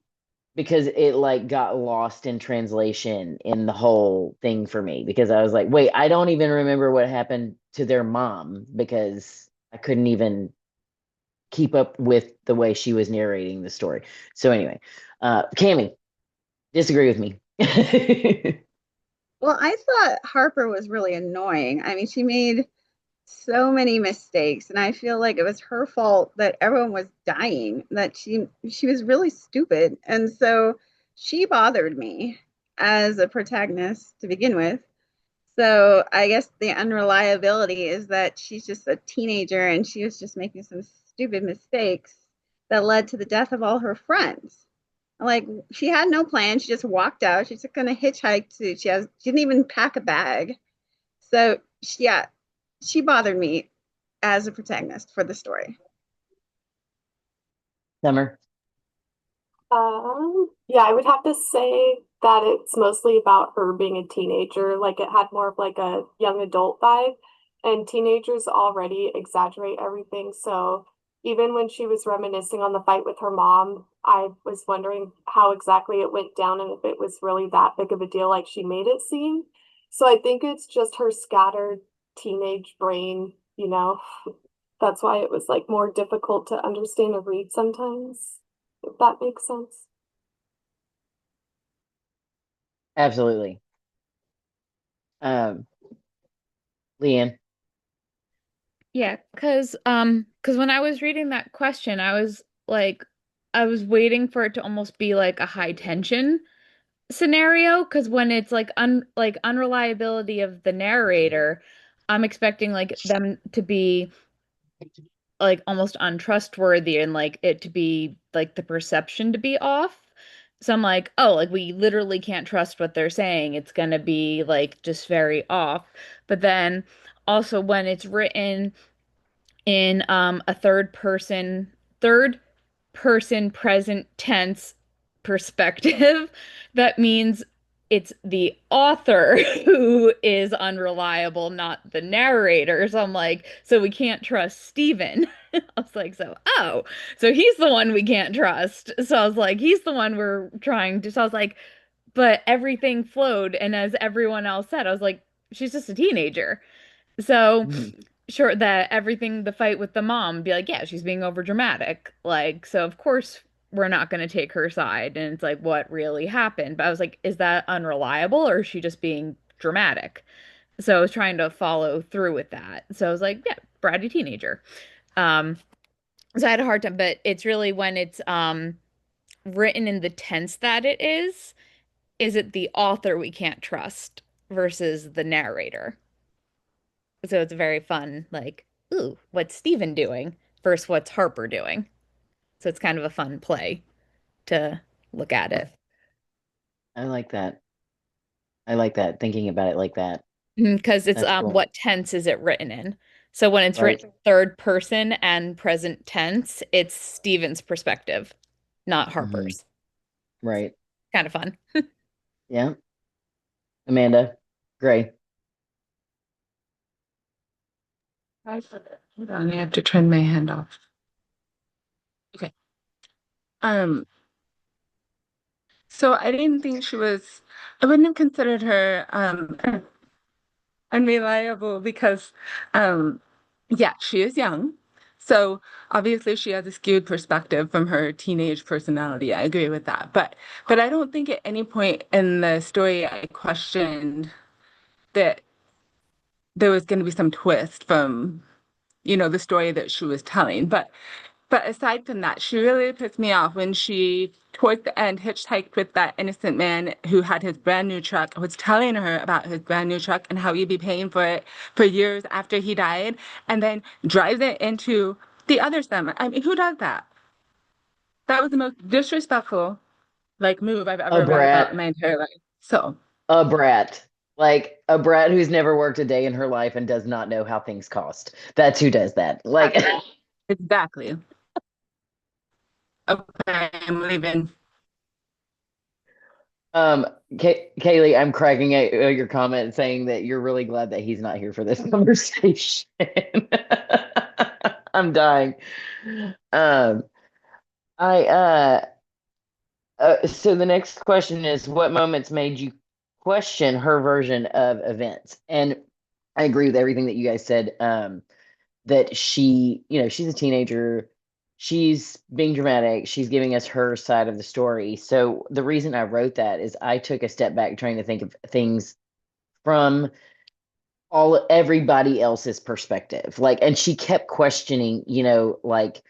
because it like got lost in translation in the whole thing for me because I was like, wait, I don't even remember what happened to their mom because I couldn't even keep up with the way she was narrating the story. So anyway, Cammy, disagree with me. Well, I thought Harper was really annoying. I mean, she made so many mistakes, and I feel like it was her fault that everyone was dying, that she was really stupid. And so she bothered me as a protagonist to begin with. So I guess the unreliability is that she's just a teenager and she was just making some stupid mistakes that led to the death of all her friends. Like she had no plan. She just walked out. She's just gonna hitchhike to. She didn't even pack a bag. So yeah, she bothered me as a protagonist for the story. Summer. Yeah, I would have to say that it's mostly about her being a teenager. Like it had more of like a young adult vibe, and teenagers already exaggerate everything. So even when she was reminiscing on the fight with her mom, I was wondering how exactly it went down and if it was really that big of a deal like she made it seem. So I think it's just her scattered teenage brain, you know. That's why it was like more difficult to understand or read sometimes, if that makes sense. Absolutely. Leanne. Yeah, because when I was reading that question, I was like, I was waiting for it to almost be like a high tension scenario. Because when it's like unreliability of the narrator, I'm expecting like them to be like almost untrustworthy and like it to be like the perception to be off. So I'm like, oh, like we literally can't trust what they're saying. It's gonna be like just very off. But then also when it's written in a third person present tense perspective, that means it's the author who is unreliable, not the narrator. So I'm like, so we can't trust Stephen. I was like, so he's the one we can't trust. So I was like, he's the one we're trying to. So I was like, but everything flowed. And as everyone else said, I was like, she's just a teenager. So sure that everything, the fight with the mom, be like, yeah, she's being over dramatic. Like, so of course we're not going to take her side. And it's like, what really happened? But I was like, is that unreliable or is she just being dramatic? So I was trying to follow through with that. So I was like, yeah, bratty teenager. Um, so I had a hard time, but it's really when it's written in the tense that it is it the author we can't trust versus the narrator? So it's very fun, like, ooh, what's Steven doing versus what's Harper doing? So it's kind of a fun play to look at it. I like that. I like that. Thinking about it like that. Because it's That's cool. what tense is it written in? So when it's Right. written third person and present tense, it's Steven's perspective, not Harper's. Right. Kind of fun. Yeah. Amanda. Gray. Hold on, I have to turn my hand off. Okay. Um, so I didn't think I wouldn't have considered her unreliable because yeah, she is young. So obviously she has a skewed perspective from her teenage personality. I agree with that. But I don't think at any point in the story I questioned that there was going to be some twist from, the story that she was telling. But aside from that, she really pissed me off when she, towards the end, hitchhiked with that innocent man who had his brand new truck, was telling her about his brand new truck and how he'd be paying for it for years after he died, and then drives it into the other cemetery. I mean, who does that? That was the most disrespectful, like, move I've A ever read about in brat. my entire life. So, A brat. Like a brat who's never worked a day in her life and does not know how things cost. That's who does that. Like, exactly. Okay, I'm leaving. Kaylee, I'm cracking at your comment saying that you're really glad that he's not here for this conversation. I'm dying. Um, I So the next question is, what moments made you question her version of events? And I agree with everything that you guys said. That she, she's a teenager. She's being dramatic. She's giving us her side of the story. So the reason I wrote that is I took a step back trying to think of things from everybody else's perspective. Like, and she kept questioning, like,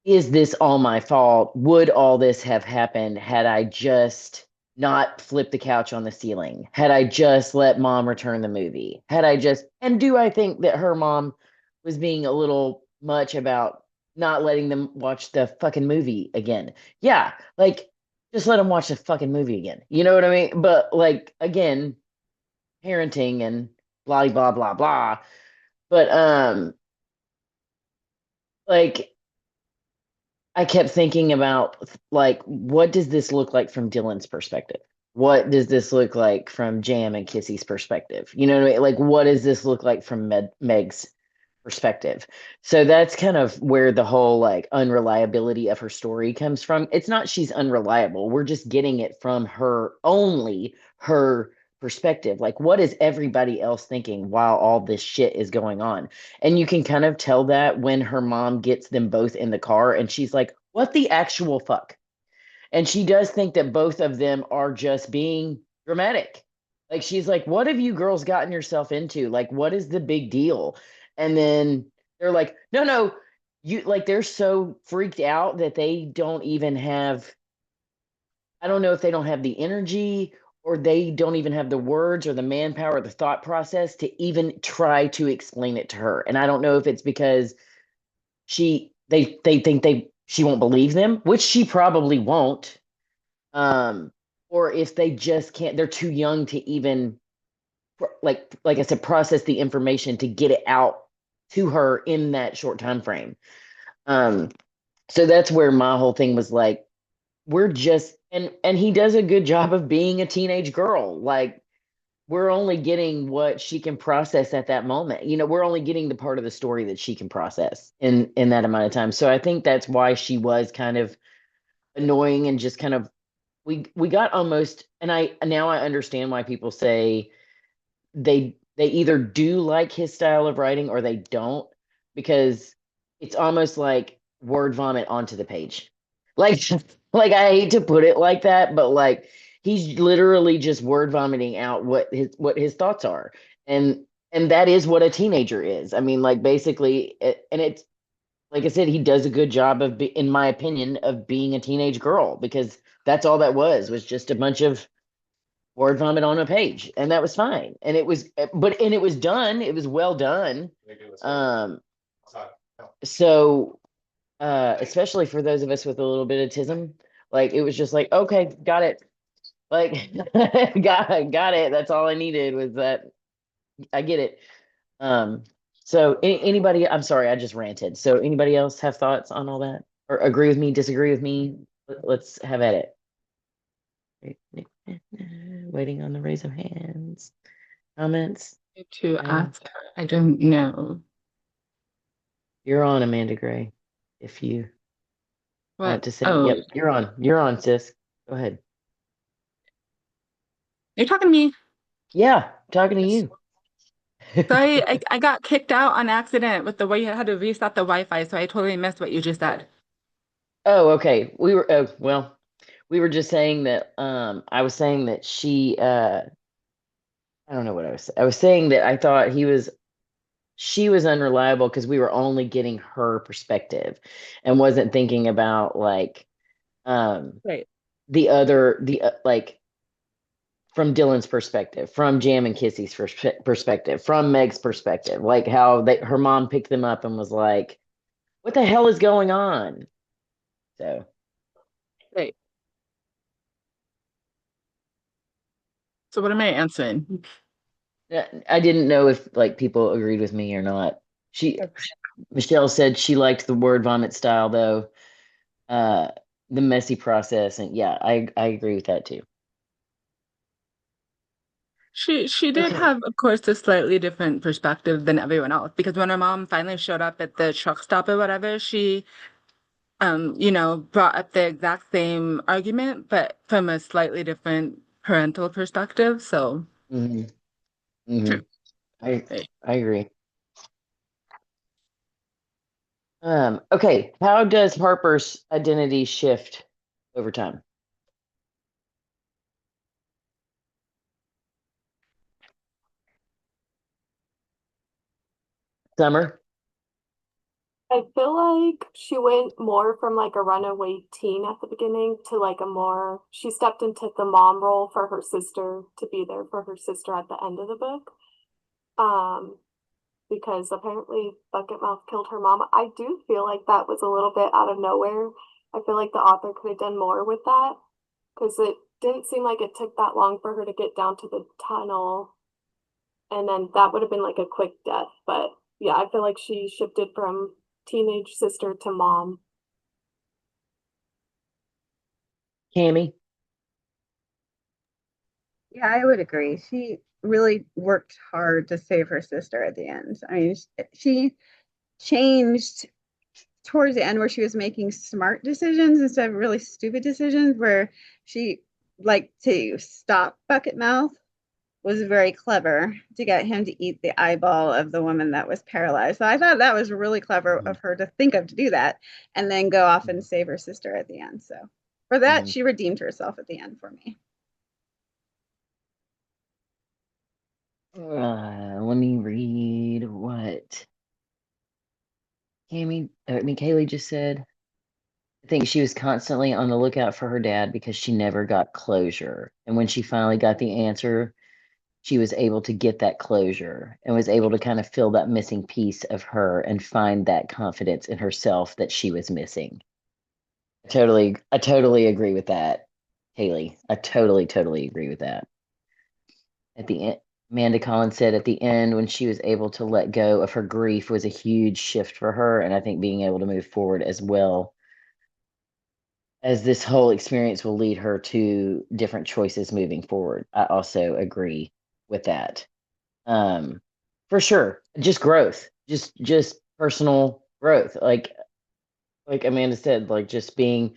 is this all my fault? Would all this have happened had I just not flipped the couch on the ceiling? Had I just let mom return the movie? And do I think that her mom was being a little much about not letting them watch the fucking movie again? Yeah, like, just let them watch the fucking movie again. You know what I mean? But, like, again, parenting and blah, blah, blah, blah. But, like, I kept thinking about, like, what does this look like from Dylan's perspective? What does this look like from Jam and Kissy's perspective? You know what I mean? Like, what does this look like from Meg's perspective? So that's kind of where the whole like unreliability of her story comes from. It's not she's unreliable. We're just getting it from her perspective. Like, what is everybody else thinking while all this shit is going on? And you can kind of tell that when her mom gets them both in the car and she's like, what the actual fuck? And she does think that both of them are just being dramatic. Like, she's like, what have you girls gotten yourself into? Like, what is the big deal? And then they're like, no, no, you like, they're so freaked out that they don't even have, I don't know if they don't have the energy or they don't even have the words or the manpower or the thought process to even try to explain it to her. And I don't know if it's because they think she won't believe them, which she probably won't. Or if they just can't, they're too young to even, like I said, process the information to get it out to her in that short time frame. Um, so that's where my whole thing was like, we're just, and he does a good job of being a teenage girl. Like, we're only getting what she can process at that moment. We're only getting the part of the story that she can process in that amount of time. So I think that's why she was kind of annoying and just kind of, we got almost, and I now I understand why people say they either do like his style of writing or they don't, because it's almost like word vomit onto the page. Like, like, I hate to put it like that, but like, he's literally just word vomiting out what his thoughts are. And that is what a teenager is. I mean, like, basically, and it's like I said, he does a good job of, in my opinion, of being a teenage girl, because that's all that was just a bunch of word vomit on a page, and that was fine. And it was, and it was done. It was well done. Um, so especially for those of us with a little bit of tism, like, it was just like, okay, got it. Like, got it. That's all I needed was that. I get it. Um, so anybody, I'm sorry, I just ranted. So anybody else have thoughts on all that, or agree with me, disagree with me? Let's have at it. Waiting on the raise of hands. Comments? To No? ask her. I don't know. You're on, Amanda Gray. If you want What? to say, Oh, yep, you're on. You're on, sis. Go ahead. you're talking to me. Yeah, talking to you. So I got kicked out on accident with the way you had to reset the Wi-Fi, so I totally missed what you just said. Oh, okay. Well, we were just saying that I was saying that I don't know what I was saying that I thought she was unreliable because we were only getting her perspective and wasn't thinking about, like, Right. like, from Dylan's perspective, from Jam and Kissy's perspective, from Meg's perspective, like how her mom picked them up and was like, what the hell is going on? So Right. So what am I answering? I didn't know if, like, people agreed with me or not. Michelle said she liked the word vomit style, though, uh, the messy process, and yeah, I agree with that too. She did Okay. have, of course, a slightly different perspective than everyone else because when her mom finally showed up at the truck stop or whatever, brought up the exact same argument, but from a slightly different parental perspective. So, hmm hmm true. I Right. I agree. Okay, how does Harper's identity shift over time? Summer? I feel like she went more from like a runaway teen at the beginning to like she stepped into the mom role for her sister to be there for her sister at the end of the book. Um, because apparently Bucketmouth killed her mom. I do feel like that was a little bit out of nowhere. I feel like the author could have done more with that because it didn't seem like it took that long for her to get down to the tunnel, and then that would have been like a quick death. But yeah, I feel like she shifted from teenage sister to mom. Cammy? Yeah, I would agree. She really worked hard to save her sister at the end. I mean, she changed towards the end where she was making smart decisions instead of really stupid decisions, where she like to stop Bucket Mouth was very clever to get him to eat the eyeball of the woman that was paralyzed. So I thought that was really clever Mhm. of her to think of to do that and then go off and save her sister at the end. So for that, Mhm. she redeemed herself at the end for me. Let me read what Kaylee just said. I think she was constantly on the lookout for her dad because she never got closure. And when she finally got the answer, she was able to get that closure and was able to kind of fill that missing piece of her and find that confidence in herself that she was missing. I totally agree with that, Haley. I totally agree with that. At the end, Amanda Collins said at the end, when she was able to let go of her grief was a huge shift for her. And I think being able to move forward as well as this whole experience will lead her to different choices moving forward. I also agree with that. Um, for sure. Just growth. Just personal growth. Like Amanda said, like just being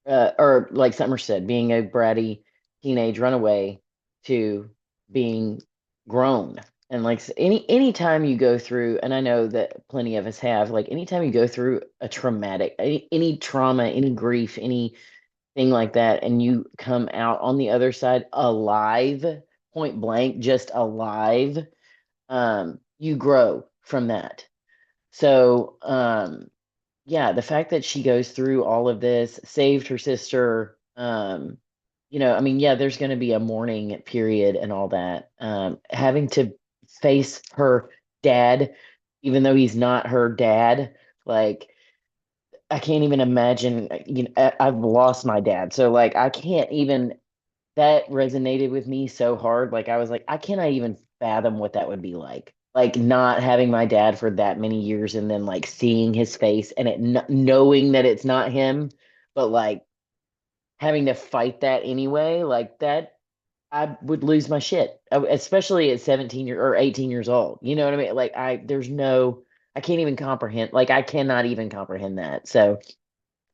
or like Summer said, being a bratty teenage runaway to being grown. And like anytime you go through, and I know that plenty of us have, like anytime you go through a traumatic, any trauma, any grief, anything like that, and you come out on the other side alive, point blank, just alive, you grow from that. So, yeah, the fact that she goes through all of this, saved her sister, I mean, yeah, there's going to be a mourning period and all that. Having to face her dad, even though he's not her dad, like I can't even imagine, I've lost my dad. So like I can't even that resonated with me so hard. Like I was like, I cannot even fathom what that would be like. Like not having my dad for that many years and then like seeing his face and knowing that it's not him, but like having to fight that anyway, like that, I would lose my shit, especially at or 18 years old. You know what I mean? Like I can't even comprehend. Like I cannot even comprehend that. So,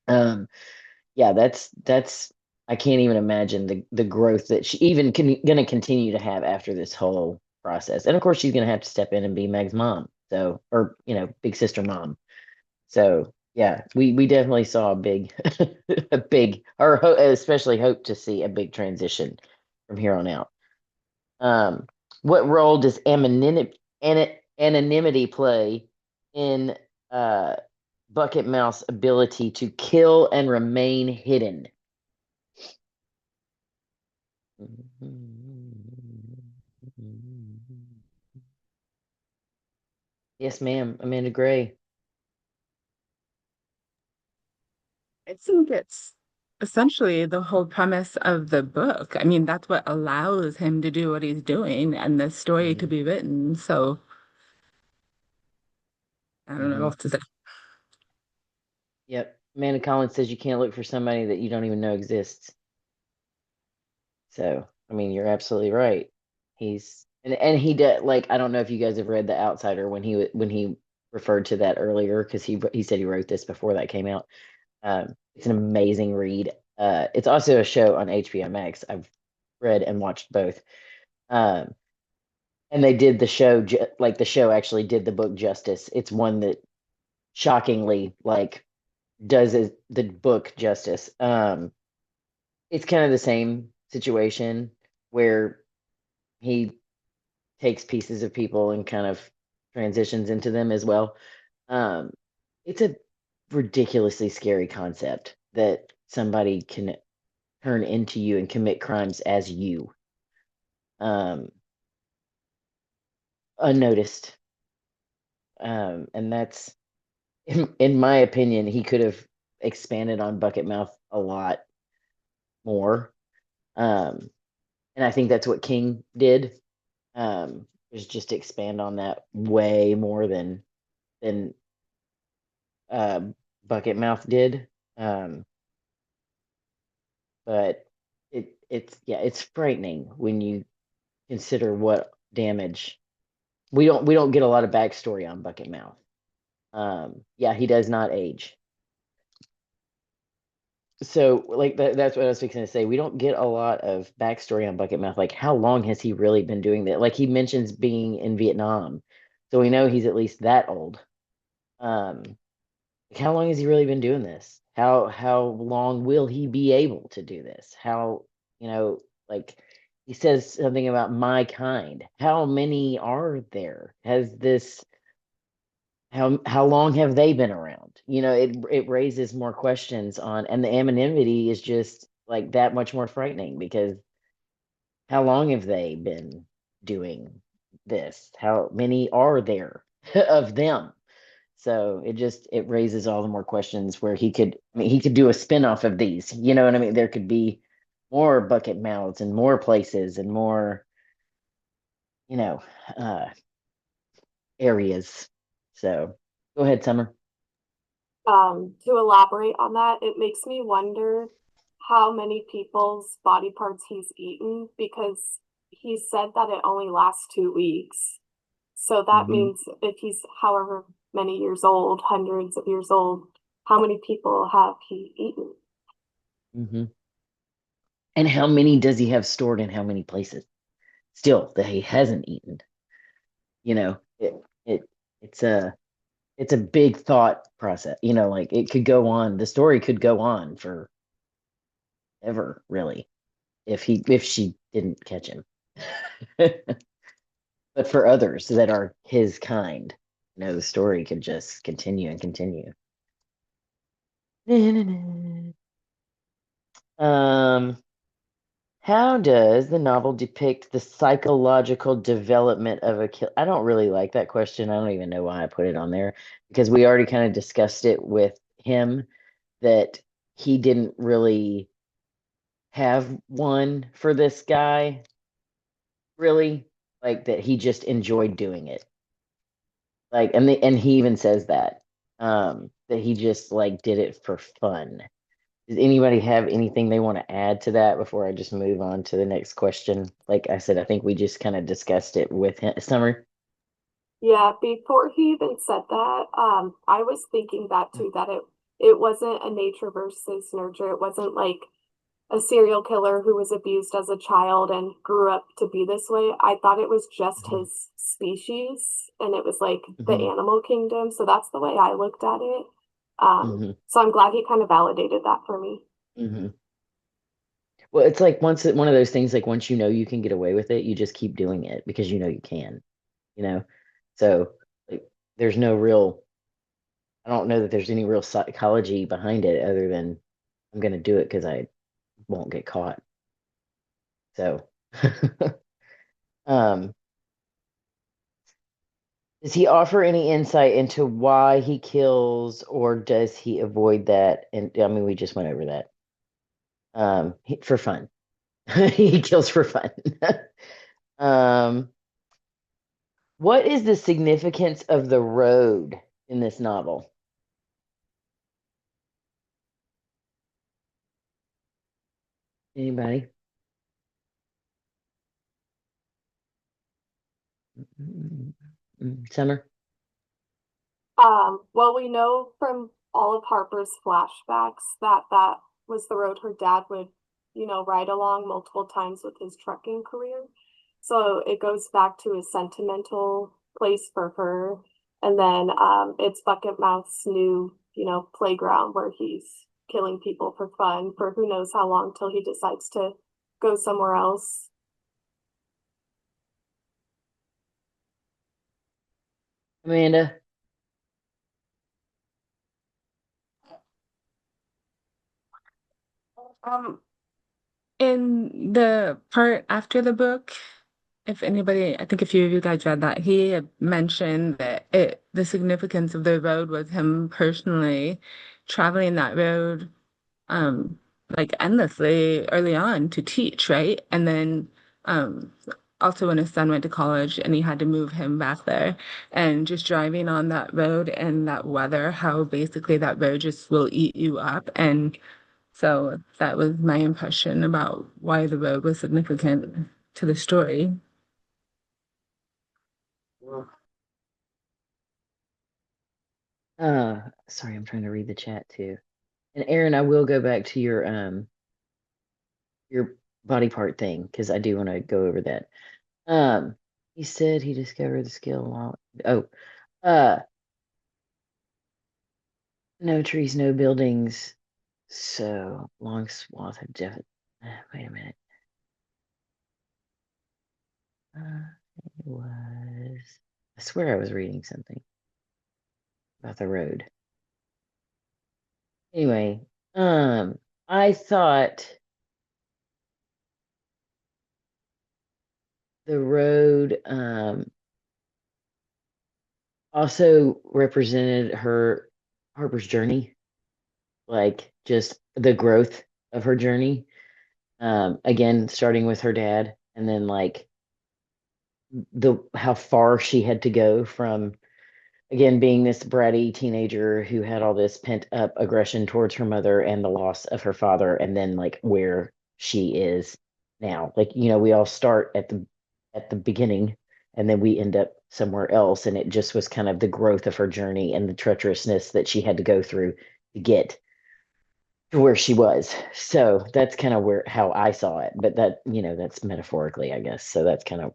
um, yeah, that's I can't even imagine the growth that she even gonna continue to have after this whole process. And of course, she's gonna have to step in and be Meg's mom. So, or big sister mom. So, yeah, we definitely saw a big, a big, or especially hope to see a big transition from here on out. Um, what role does anonymity play in Bucket Mouse's ability to kill and remain hidden? Yes, ma'am. Amanda Gray. I think it's essentially the whole premise of the book. I mean, that's what allows him to do what he's doing and the story to hmm be written. So I don't know what hmm else to say. Yep. Amanda Collins says you can't look for somebody that you don't even know exists. So, I mean, you're absolutely right. And he did like I don't know if you guys have read The Outsider when he referred to that earlier because he said he wrote this before that came out. It's an amazing read. It's also a show on HBO Max. I've read and watched both. Um, and they did the show like the show actually did the book justice. It's one that shockingly like does the book justice. It's kind of the same situation where he takes pieces of people and kind of transitions into them as well. Um, it's a ridiculously scary concept that somebody can turn into you and commit crimes as you, um, unnoticed. And that's, in my opinion, he could have expanded on Bucket Mouth a lot more. Um, and I think that's what King did. Was just expand on that way more than uh, Bucket Mouth did. Um, but it's frightening when you consider what damage we don't get a lot of backstory on Bucket Mouth. Yeah, he does not age. So like that's what I was fixing to say. We don't get a lot of backstory on Bucket Mouth. Like how long has he really been doing that? Like he mentions being in Vietnam. So we know he's at least that old. Um, like, how long has he really been doing this? How long will he be able to do this? How, like he says something about my kind. How many are there? Has this how long have they been around? It raises more questions on, and the anonymity is just like that much more frightening because how long have they been doing this? How many are there of them? So it raises all the more questions where he could do a spin-off of these. You know what I mean? There could be more bucket mouths and more places and more, you know, uh areas. So go ahead, Summer. To elaborate on that, it makes me wonder how many people's body parts he's eaten because he said that it only lasts 2 weeks. So that Hmm. means if he's however many years old, hundreds of years old, how many people have he eaten? Hmm. And how many does he have stored in how many places still that he hasn't eaten? You know, it it's a it's a big thought process. Like it could go on. The story could go on for ever, really, if she didn't catch him. But for others that are his kind, the story could just continue and continue. Um, how does the novel depict the psychological development of a killer? I don't really like that question. I don't even know why I put it on there because we already kind of discussed it with him that he didn't really have one for this guy, really, like that he just enjoyed doing it. Like, and he even says that he just like did it for fun. Does anybody have anything they want to add to that before I just move on to the next question? Like I said, I think we just kind of discussed it with him. Summer. Yeah, before he even said that, I was thinking that too, that it wasn't a nature versus nurture. It wasn't like a serial killer who was abused as a child and grew up to be this way. I thought it was just Mhm. his species and it was like the Mhm. animal kingdom. So that's the way I looked at it. Mhm. So I'm glad he kind of validated that for me. Mhm. Well, it's like one of those things like once you know you can get away with it, you just keep doing it because you know you can, you know? So like there's no real I don't know that there's any real psychology behind it other than I'm going to do it because I won't get caught. So, um, does he offer any insight into why he kills, or does he avoid that? And I mean, we just went over that. For fun. He kills for fun. um, what is the significance of the road in this novel? Anybody? Summer? Well, we know from all of Harper's flashbacks that that was the road her dad would, you know, ride along multiple times with his trucking career. So it goes back to a sentimental place for her. And then it's Bucket Mouth's new, you know, playground where he's killing people for fun for who knows how long till he decides to go somewhere else. Amanda. Um, in the part after the book, if anybody, I think a few of you guys read that, he had mentioned that the significance of the road was him personally traveling that road, um, like endlessly early on to teach, right? And then, um, also when his son went to college and he had to move him back there, and just driving on that road and that weather, how basically that road just will eat you up. And so that was my impression about why the road was significant to the story. Sorry, I'm trying to read the chat too. And Aaron, I will go back to your body part thing because I do want to go over that. He said he discovered the skill while uh no trees, no buildings, so long swath of Jeff. Wait a minute. It was I swear I was reading something about the road. Anyway, I thought the road also represented Harper's journey, like just the growth of her journey. Again, starting with her dad, and then like the how far she had to go from again being this bratty teenager who had all this pent up aggression towards her mother and the loss of her father, and then like where she is now. Like, you know, we all start at the beginning and then we end up somewhere else, and it just was kind of the growth of her journey and the treacherousness that she had to go through to get to where she was. So that's kind of where how I saw it, but that, you know, that's metaphorically, I guess. So that's kind of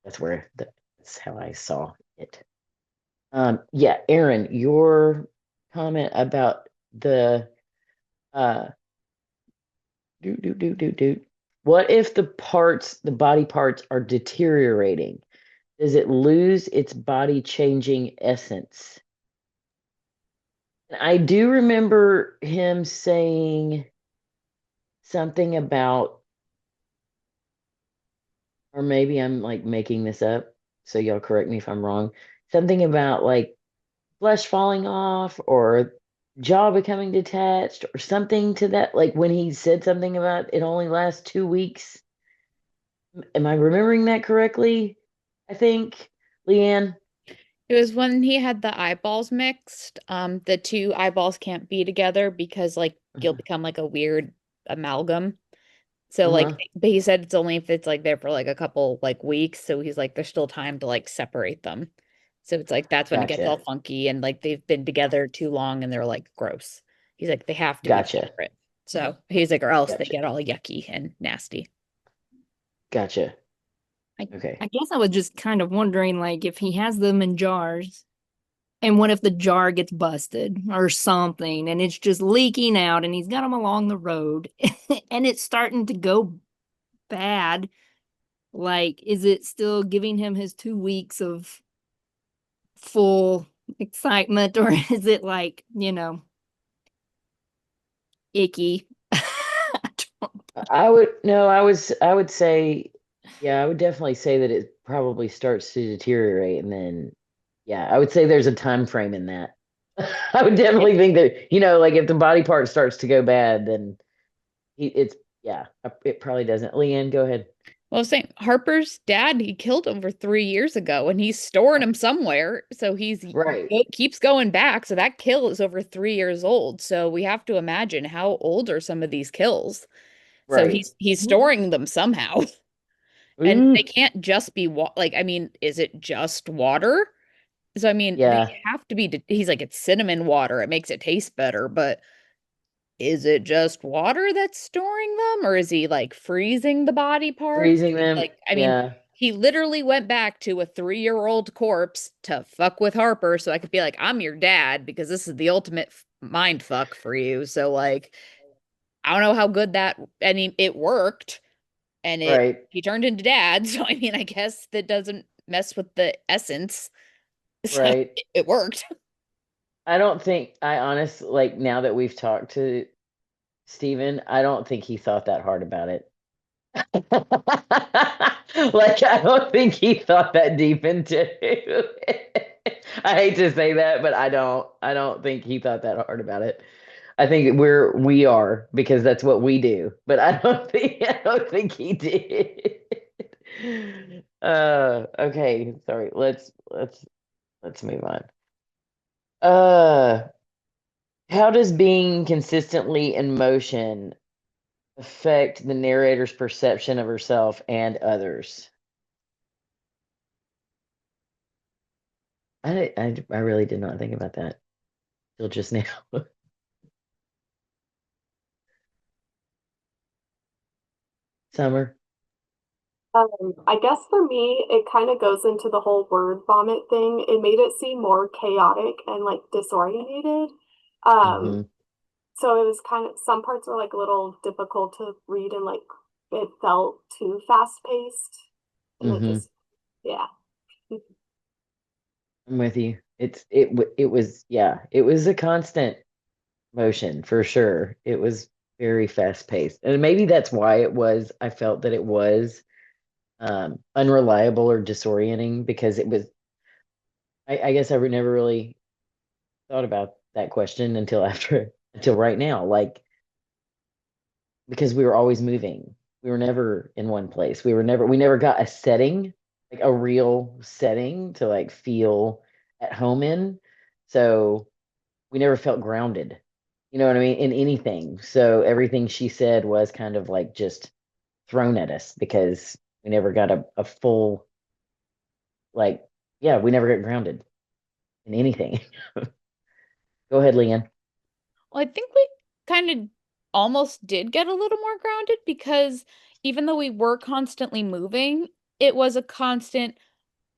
that's how I saw it. Yeah, Aaron, your comment about the uh do. What if the body parts are deteriorating? Does it lose its body changing essence? And I do remember him saying something about, or maybe I'm like making this up, so y'all correct me if I'm wrong. Something about like flesh falling off or jaw becoming detached or something to that. Like when he said something about it only lasts 2 weeks. Am I remembering that correctly? I think, Leanne. It was when he had the eyeballs mixed. The two eyeballs can't be together because like you'll Uh-huh. become like a weird amalgam. So like, Uh-huh. but he said it's only if it's like there for like a couple like weeks. So he's like, there's still time to like separate them. So it's like that's when it gets all Gotcha. funky and like they've been together too long and they're like gross. He's like, they have to be Gotcha. separate. So he's like, or else they Gotcha. get all yucky and nasty. Gotcha. I, Okay. I guess I was just kind of wondering, like, if he has them in jars, and what if the jar gets busted or something, and it's just leaking out, and he's got them along the road, and it's starting to go bad. Like, is it still giving him his 2 weeks of full excitement, or is it like, icky? I would no, I would say, yeah, I would definitely say that it probably starts to deteriorate and then yeah, I would say there's a time frame in that. I would definitely think that, you know, like if the body part starts to go bad, then it's yeah, it probably doesn't. Leanne, go ahead. Well, saying Harper's dad, he killed him over 3 years ago and he's storing him somewhere. So Right. it keeps going back. So that kill is over 3 years old. So we have to imagine how old are some of these kills. So Right. he's storing them somehow. And they Ooh, can't just be like, I mean, is it just water? So I mean, Yeah. they have to be. He's like, it's cinnamon water. It makes it taste better, but is it just water that's storing them, or is he like freezing the body parts? Freezing them. Like, I mean, Yeah. he literally went back to a 3-year-old corpse to fuck with Harper, so I could be like, I'm your dad because this is the ultimate mind fuck for you. So like, I don't know how good that. I mean, it worked, and Right. he turned into dad. So I mean, I guess that doesn't mess with the essence. So Right. it worked. I don't think I honestly like now that we've talked to Steven, I don't think he thought that hard about it. Like I don't think he thought that deep into it. I hate to say that, but I don't think he thought that hard about it. I think we are because that's what we do. But I don't think he did. Okay, sorry. Let's move on. Uh how does being consistently in motion affect the narrator's perception of herself and others? I really did not think about that till just now. Summer. I guess for me, it kind of goes into the whole word vomit thing. It made it seem more chaotic and like disorientated. Um, Mm-hmm. so it was kind of some parts were like a little difficult to read and like it felt too fast paced and it Mm-hmm. just yeah. I'm with you. It was yeah, it was a constant motion for sure. It was very fast paced. And maybe that's why I felt that it was unreliable or disorienting because it was I guess I never really thought about that question until right now. Like because we were always moving. We were never in one place. We never got a setting, like a real setting to like feel at home in. So we never felt grounded. You know what I mean? In anything. So everything she said was kind of like just thrown at us because we never got a full like yeah, we never got grounded in anything. Go ahead, Leanne. Well, I think we kind of almost did get a little more grounded because even though we were constantly moving, it was a constant,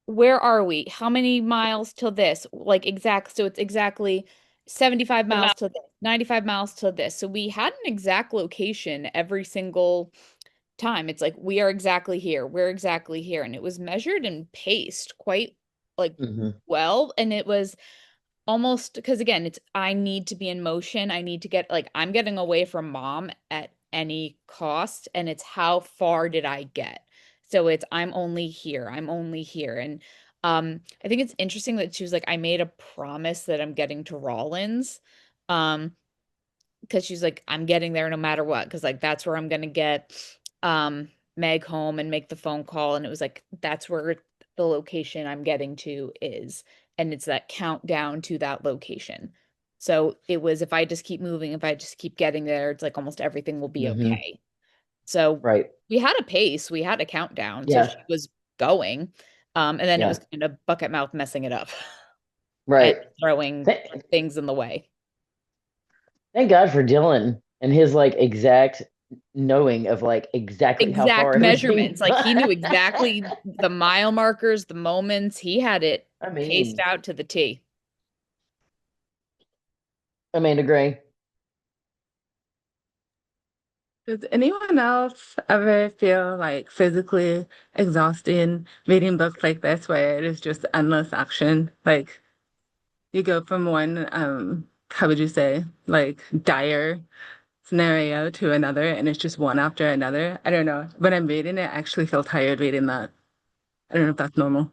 where are we? How many miles till this? Like so it's exactly 75 miles to this, 95 miles to this. So we had an exact location every single time. It's like we are exactly here. We're exactly here. And it was measured and paced quite like Mm-hmm. well. And it was almost because again, it's I need to be in motion. I need to get like I'm getting away from mom at any cost, and it's how far did I get? So it's I'm only here. I'm only here. And I think it's interesting that she was like, I made a promise that I'm getting to Rollins. Um, because she's like, I'm getting there no matter what, because like that's where I'm gonna get Meg home and make the phone call. And it was like that's where the location I'm getting to is. And it's that countdown to that location. So it was if I just keep moving, if I just keep getting there, it's like almost everything will be Mm-hmm. okay. So Right. we had a pace, we had a countdown. So Yeah. she was going. And then it Yeah. was kind of bucket mouth messing it up and Right. throwing Th- things in the way. Thank God for Dylan and his like exact knowing of like exactly how far Exact everything. measurements. Like he knew exactly the mile markers, the moments. He had it I paced mean, out to the T. Amanda Gray. Does anyone else ever feel like physically exhausting reading books like this where it is just endless action? Like you go from one, how would you say, like dire scenario to another, and it's just one after another. I don't know. When I'm reading it, I actually feel tired reading that. I don't know if that's normal.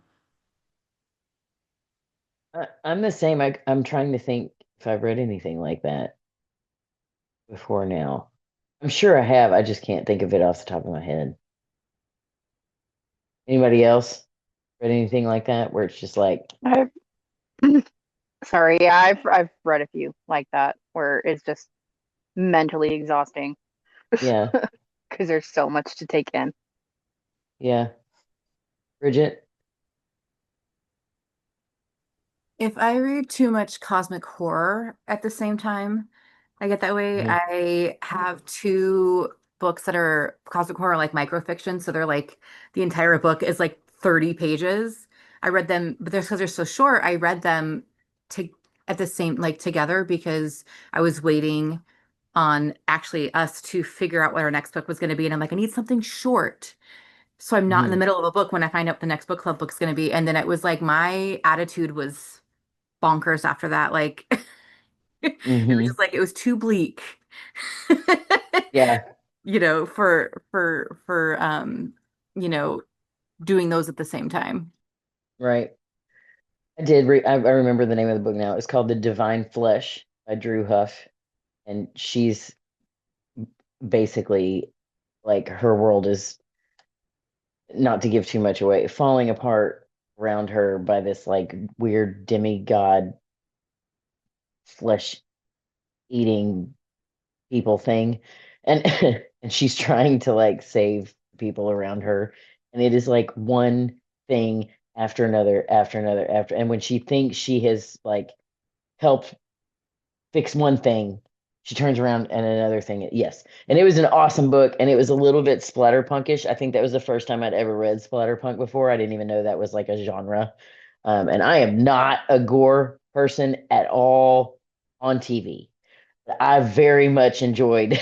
I'm the same. I'm trying to think if I've read anything like that before now. I'm sure I have. I just can't think of it off the top of my head. Anybody else read anything like that where it's just like, I've, sorry, yeah, I've read a few like that where it's just mentally exhausting yeah, because there's so much to take in. yeah. Bridget? If I read too much cosmic horror at the same time, I get that way. Mhm. I have two books that are cosmic horror, like microfiction. So they're like the entire book is like 30 pages. I read them, but because they're so short, I read them to at the same like together because I was waiting on actually us to figure out what our next book was going to be. And I'm like, I need something short. So I'm not in the Mhm. middle of a book when I find out what the next book club book's going to be. And then it was like my attitude was bonkers after that. Like it was Mhm. just like it was too bleak. Yeah. You know, for you know, doing those at the same time. Right. I did read. I remember the name of the book now. It's called The Divine Flesh by Drew Huff, and she's basically like her world is, not to give too much away, falling apart around her by this like weird demigod flesh eating people thing, and and she's trying to like save people around her, and it is like one thing after another after another after, and when she thinks she has like helped fix one thing, she turns around and another thing. Yes. And it was an awesome book, and it was a little bit splatterpunkish. I think that was the first time I'd ever read splatterpunk before. I didn't even know that was like a genre. And I am not a gore person at all on TV. I very much enjoyed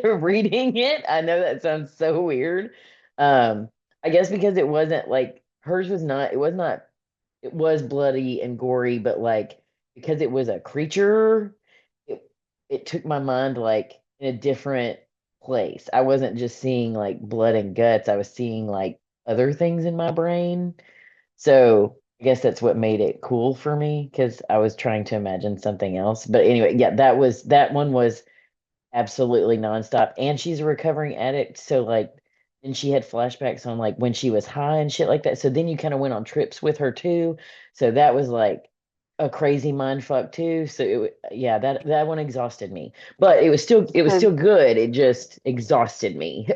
reading it. I know that sounds so weird. Um, I guess because it wasn't like hers was not, it was not, it was bloody and gory, but like because it was a creature, it it took my mind like in a different place. I wasn't just seeing like blood and guts. I was seeing like other things in my brain. So I guess that's what made it cool for me because I was trying to imagine something else. But anyway, yeah, that one was absolutely nonstop. And she's a recovering addict. So like and she had flashbacks on like when she was high and shit like that. So then you kind of went on trips with her too. So that was like a crazy mind fuck too. So yeah, that one exhausted me. But it was still The good. It just exhausted me.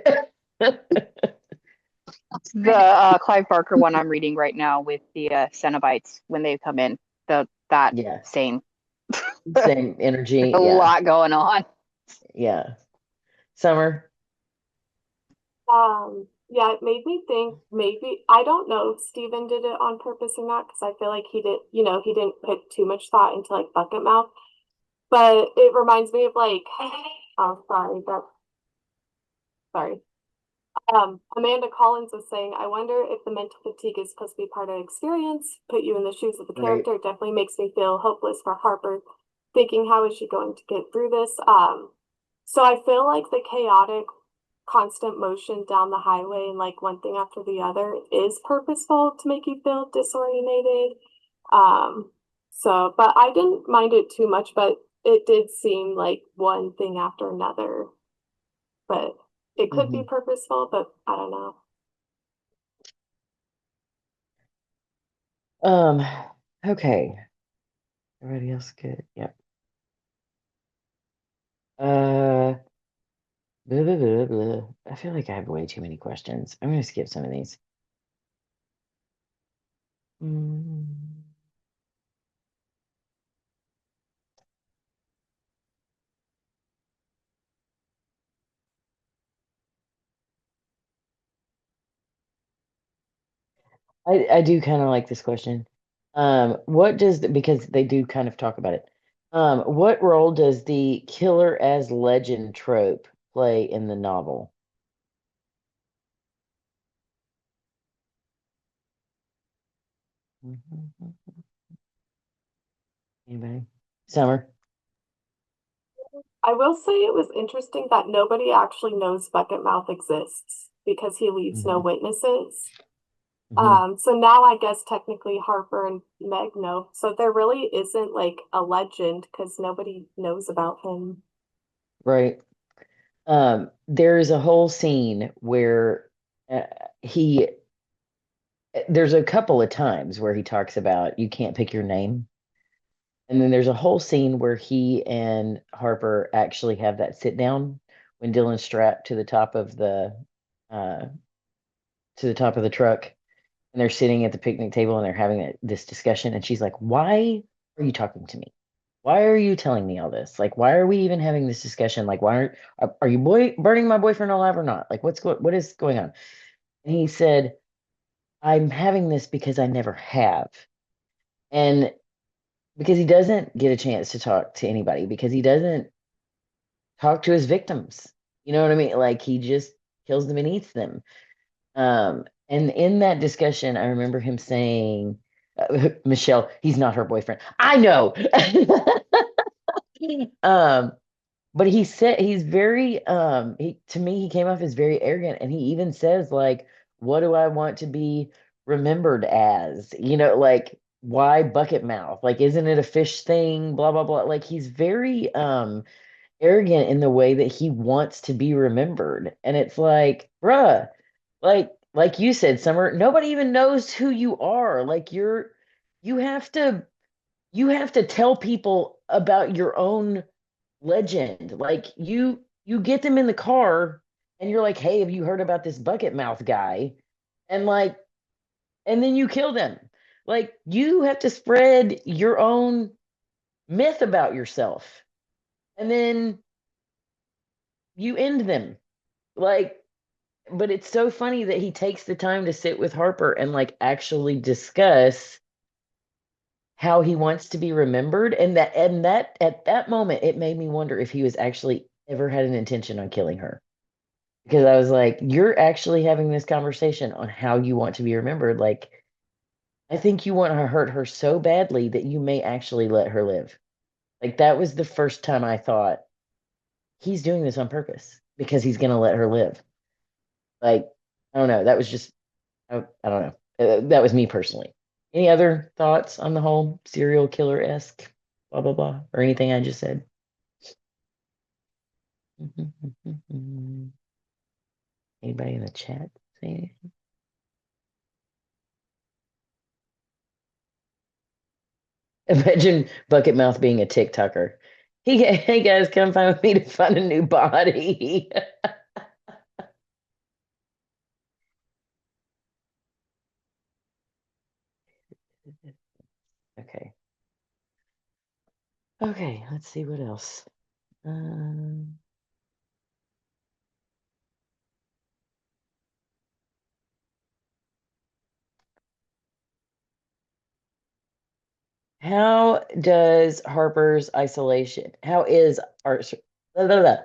the Clive Barker one I'm reading right now with the Cenobites when they come in. That Yeah. same. Same energy. A Yeah. lot going on. Yeah. Summer. Yeah, it made me think maybe I don't know if Steven did it on purpose or not, because I feel like he didn't put too much thought into like bucket mouth. But it reminds me of like, oh sorry. Amanda Collins was saying, I wonder if the mental fatigue is supposed to be part of the experience, put you in the shoes of the Right. character. It definitely makes me feel hopeless for Harper, thinking how is she going to get through this? So I feel like the chaotic, constant motion down the highway and like one thing after the other is purposeful to make you feel disorientated. But I didn't mind it too much, but it did seem like one thing after another. But it could be Hmm. purposeful, but I don't know. Um, okay. Everybody else good? Yep. Uh, blah, blah, blah, blah. I feel like I have way too many questions. I'm gonna skip some of these. Mm. I do kind of like this question. What does because they do kind of talk about it. What role does the killer as legend trope play in the novel? Mhm. Anybody? Summer? I will say it was interesting that nobody actually knows Bucket Mouth exists because he leaves no Hmm. witnesses. Hmm. So now I guess technically Harper and Meg know. So there really isn't like a legend because nobody knows about him. Right. There's a whole scene where uh, he there's a couple of times where he talks about you can't pick your name. And then there's a whole scene where he and Harper actually have that sit down when Dylan's strapped uh to the top of the truck and they're sitting at the picnic table and they're having this discussion, and she's like, why are you talking to me? Why are you telling me all this? Like, why are we even having this discussion? Like, why are you burning my boyfriend alive or not? Like, what is going on? And he said, I'm having this because I never have. And because he doesn't get a chance to talk to anybody, because he doesn't talk to his victims. You know what I mean? Like, he just kills them and eats them. And in that discussion, I remember him saying, Michelle, he's not her boyfriend. I know. um, but he said he's very to me he came off as very arrogant, and he even says, like, what do I want to be remembered as? You know, like, why bucket mouth? Like, isn't it a fish thing? Blah blah blah. Like, he's very arrogant in the way that he wants to be remembered. And it's like, bruh, like you said, Summer, nobody even knows who you are. Like, you have to you have to tell people about your own legend. Like, you get them in the car and you're like, hey, have you heard about this bucket mouth guy? And like, and then you kill them. Like, you have to spread your own myth about yourself. And then you end them. Like, but it's so funny that he takes the time to sit with Harper and like actually discuss how he wants to be remembered. And that at that moment, it made me wonder if he was actually ever had an intention on killing her. Because I was like, you're actually having this conversation on how you want to be remembered. Like, I think you want to hurt her so badly that you may actually let her live. Like, that was the first time I thought he's doing this on purpose because he's going to let her live. Like, I don't know. That was just, I don't know. That was me personally. Any other thoughts on the whole serial killer esque, blah, blah, blah, or anything I just said? Anybody in the chat say anything? Imagine Bucket Mouth being a TikToker. Hey guys, come find with me to find a new body. Okay. Okay, let's see what else. Um, how does Harper's isolation, how is our, blah, blah, blah.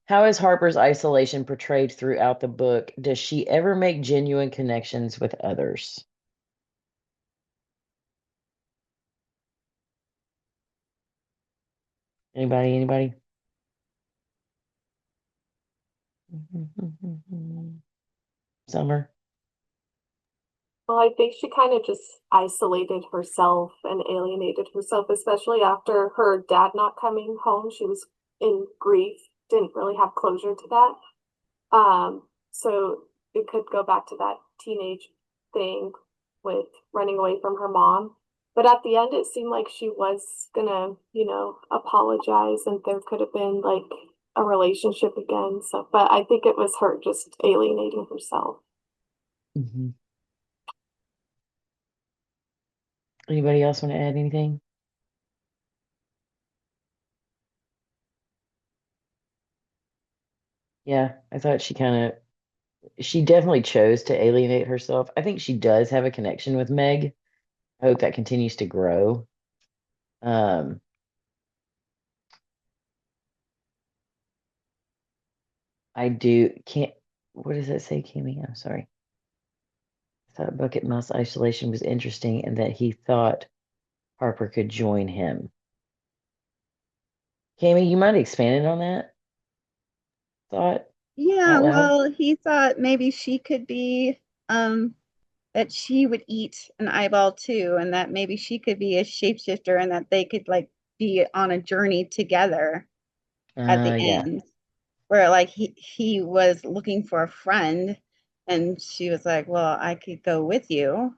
How is Harper's isolation portrayed throughout the book? Does she ever make genuine connections with others? Anybody? Anybody? Summer? Well, I think she kind of just isolated herself and alienated herself, especially after her dad not coming home. She was in grief, didn't really have closure to that. So it could go back to that teenage thing with running away from her mom. But at the end, it seemed like she was gonna, apologize, and there could have been like a relationship again. So, but I think it was her just alienating herself. Mhm. Anybody else want to add anything? Yeah, I thought she definitely chose to alienate herself. I think she does have a connection with Meg. I hope that continues to grow. Um, I do can't, what does that say, Kimmy? I'm sorry. I thought Bucket Mouse isolation was interesting and that he thought Harper could join him. Kimmy, you might have expanded on that thought Yeah, out loud. well, he thought maybe she could be, that she would eat an eyeball too, and that maybe she could be a shapeshifter and that they could like be on a journey together at the Yeah. end. Where like he was looking for a friend and she was like, well, I could go with you.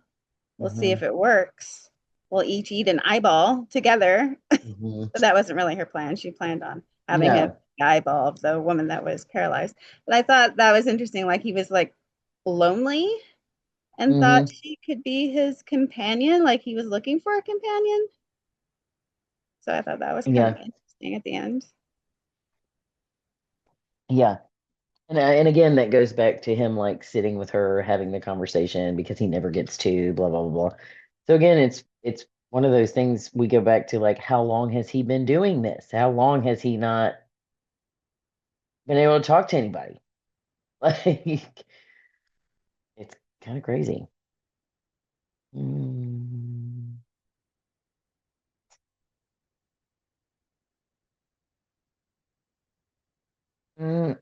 We'll see if Hmm. it works. We'll each eat an eyeball together. Hmm. But that wasn't really her plan. She planned on having a No. eyeball of the woman that was paralyzed. But I thought that was interesting. Like he was like lonely and thought she could be his companion, like he was looking for a companion. So I thought that was kind of interesting at the end. Yeah. And again, that goes back to him like sitting with her, having the conversation because he never gets to blah blah blah. So again, it's one of those things we go back to like how long has he been doing this? How long has he not been able to talk to anybody? Like it's kind of crazy. Mm. Mm.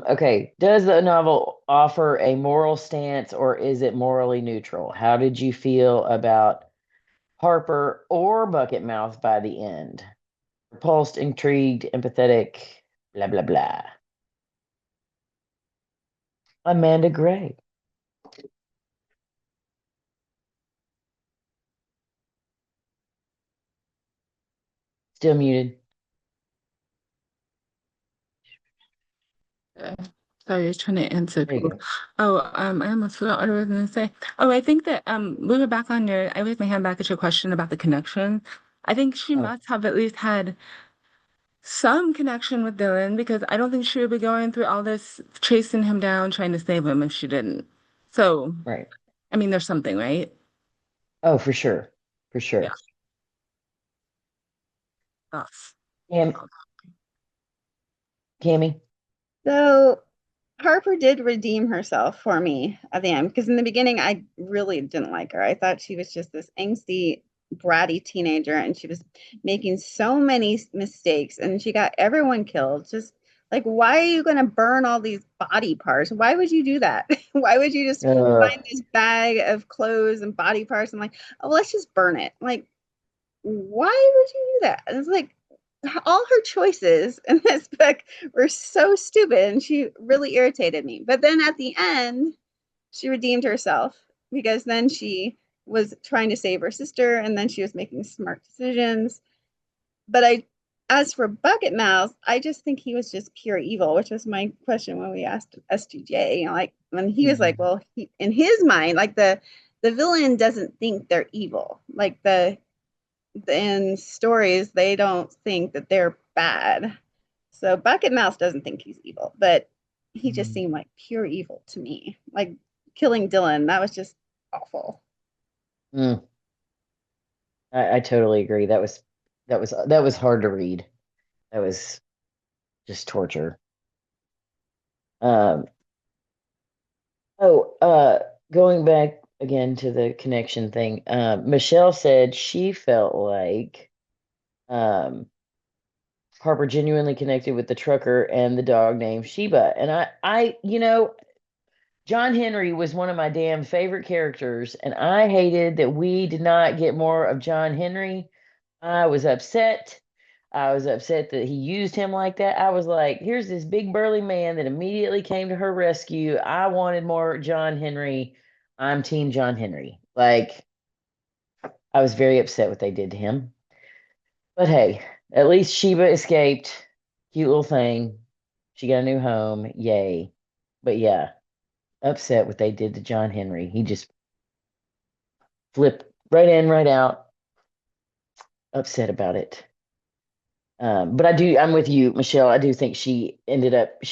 Okay. Does the novel offer a moral stance or is it morally neutral? How did you feel about Harper or Bucket Mouth by the end? Repulsed, intrigued, empathetic, blah, blah, blah. Amanda Gray. Still muted. Sorry, I was trying to answer. There you go. Oh, I almost forgot what I was going to say. Oh, I think that we were back on your. I raised my hand back at your question about the connection. I think she must have at least had some connection with Dylan because I don't think she would be going through all this chasing him down, trying to save him if she didn't. So, Right. I mean, there's something, right? Oh, for sure. For sure. Yeah. Thoughts. Cammy? So Harper did redeem herself for me at the end because in the beginning I really didn't like her. I thought she was just this angsty, bratty teenager and she was making so many mistakes and she got everyone killed. Just like, why are you going to burn all these body parts? Why would you do that? Why would you just find this bag of clothes and body parts and like, oh, let's just burn it? Like, why would you do that? And it's like, all her choices in this book were so stupid and she really irritated me. But then at the end, she redeemed herself because then she was trying to save her sister and then she was making smart decisions. But as for Bucket Mouth, I just think he was just pure evil, which was my question when we asked SGJ. You know, like when he was like, well, in his mind, like the villain doesn't think they're evil. Like in stories, they don't think that they're bad. So Bucket Mouse doesn't think he's evil, but he just seemed like pure evil to me. Like killing Dylan, that was just awful. Mm. I totally agree. That was hard to read. That was just torture. Um, Going back again to the connection thing, Michelle said she felt like um, Harper genuinely connected with the trucker and the dog named Sheba. And John Henry was one of my damn favorite characters, and I hated that we did not get more of John Henry. I was upset. I was upset that he used him like that. I was like, here's this big burly man that immediately came to her rescue. I wanted more John Henry. I'm Team John Henry. Like, I was very upset what they did to him. But hey, at least Sheba escaped. Cute little thing. She got a new home. Yay. But yeah, upset what they did to John Henry. He just flipped right in, right out. Upset about it. But I'm with you, Michelle. I do think she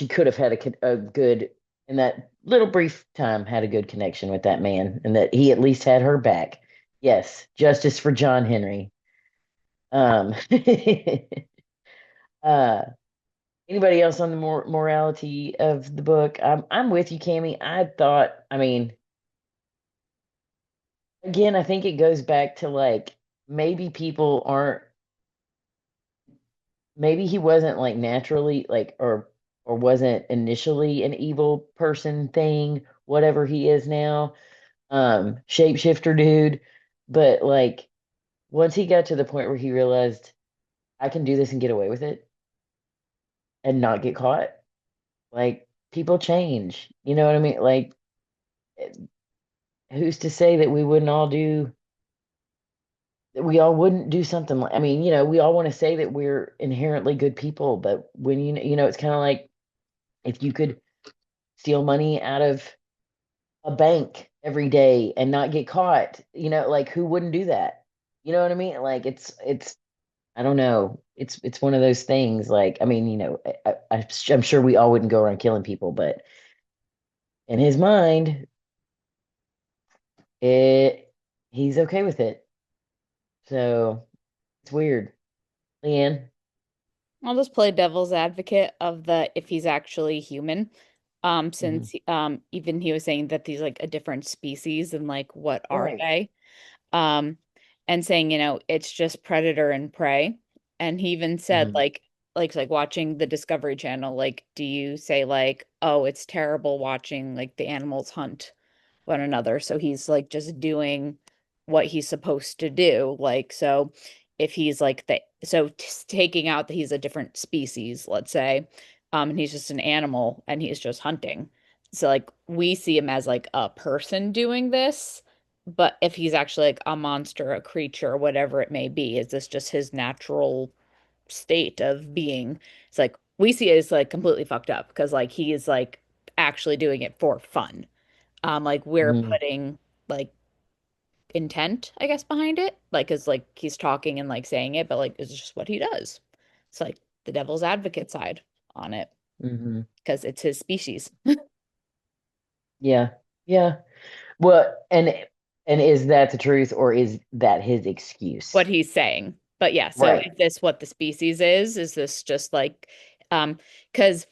could have had a good, in that little brief time, had a good connection with that man and that he at least had her back. Yes, justice for John Henry. Um, uh, Anybody else on the morality of the book? I'm with you, Cammy. I mean, again, I think it goes back to like maybe people aren't maybe he wasn't like naturally like or wasn't initially an evil person thing, whatever he is now, shapeshifter dude. But like once he got to the point where he realized I can do this and get away with it and not get caught, like people change. You know what I mean? Like who's to say that we all wouldn't do something like, I mean, we all want to say that we're inherently good people, but when it's kind of like if you could steal money out of a bank every day and not get caught. Like who wouldn't do that? You know what I mean? Like it's I don't know. It's one of those things. Like I mean, I'm sure we all wouldn't go around killing people, but in his mind, he's okay with it. So it's weird. Leanne. I'll just play devil's advocate of the if he's actually human. Since even he was saying that these like a different species and like what are Right. they? Um, and saying, it's just predator and prey. And he even said Mhm. like watching the Discovery Channel, like, do you say like, oh, it's terrible watching like the animals hunt one another? So he's like just doing what he's supposed to do. Like, so if he's like taking out that he's a different species, let's say, and he's just an animal and he's just hunting. So like we see him as like a person doing this, but if he's actually like a monster, a creature, whatever it may be, is this just his natural state of being? It's like we see it as like completely fucked up because like he is like actually doing it for fun. Like we're Mhm. putting like intent, I guess, behind it. Like, is like he's talking and like saying it, but like it's just what he does. It's like the devil's advocate side on it Mhm. because it's his species. Yeah. Yeah. Well, and is that the truth or is that his excuse? What he's saying. But yeah, so Right. is this what the species is? Is this just like because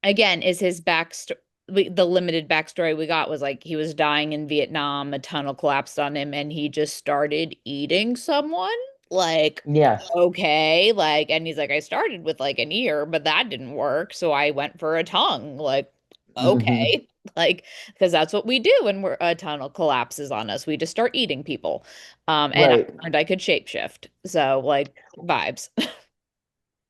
again, is his backstory the limited backstory we got was like he was dying in Vietnam, a tunnel collapsed on him, and he just started eating someone. Like, Yeah. okay, like, and he's like, I started with like an ear, but that didn't work, so I went for a tongue. Like, Mhm. okay, like, because that's what we do when a tunnel collapses on us. We just start eating people. And I Right. learned I could shapeshift. So, like, vibes.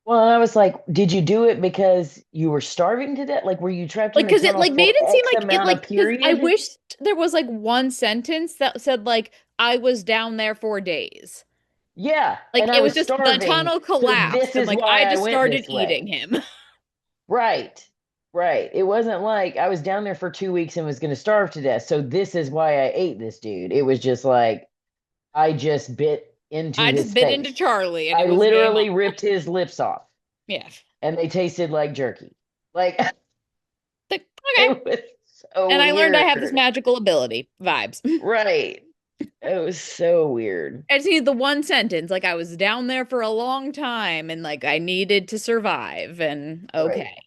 Well, and I was like, did you do it because you were starving to death? Like, were you trapped in Like, the because it tunnel like made for it seem X like it amount of like because I period? wished there was like one sentence that said like I was down there for days. Yeah. Like And I it was was just the starving. tunnel So collapsed this and is like why I I just went started this eating way. him. Right. Right. It wasn't like I was down there for 2 weeks and was going to starve to death. So this is why I ate this dude. It was just like, I just bit into I just his bit into face. Charlie and I it was game on. literally ripped his lips off Yeah. and they tasted like jerky. Like, Like, okay. it was so And I learned I have this weird. magical ability. Vibes. Right. It was so weird. And see the one sentence, like I was down there for a long time and like I needed to survive and Right. okay.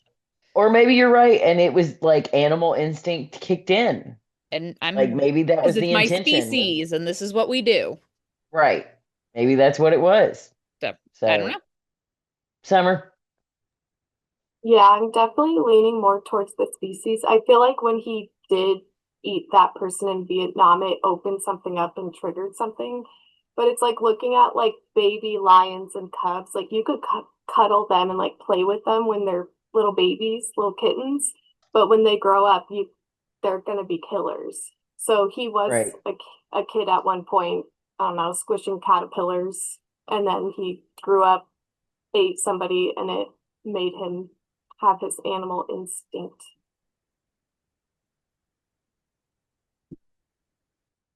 Or maybe you're right. And it was like animal instinct kicked in. And Like I'm maybe that because was it's the my intention. species and this is what we do. Right. Maybe that's what it was. So I don't So, know. Summer. Yeah, I'm definitely leaning more towards the species. I feel like when he did eat that person in Vietnam, it opened something up and triggered something. But it's like looking at like baby lions and cubs, like you could cuddle them and like play with them when they're little babies, little kittens. But when they grow up, they're gonna be killers. So he was Right. a kid at one point, I don't know, squishing caterpillars, and then he grew up, ate somebody, and it made him have his animal instinct.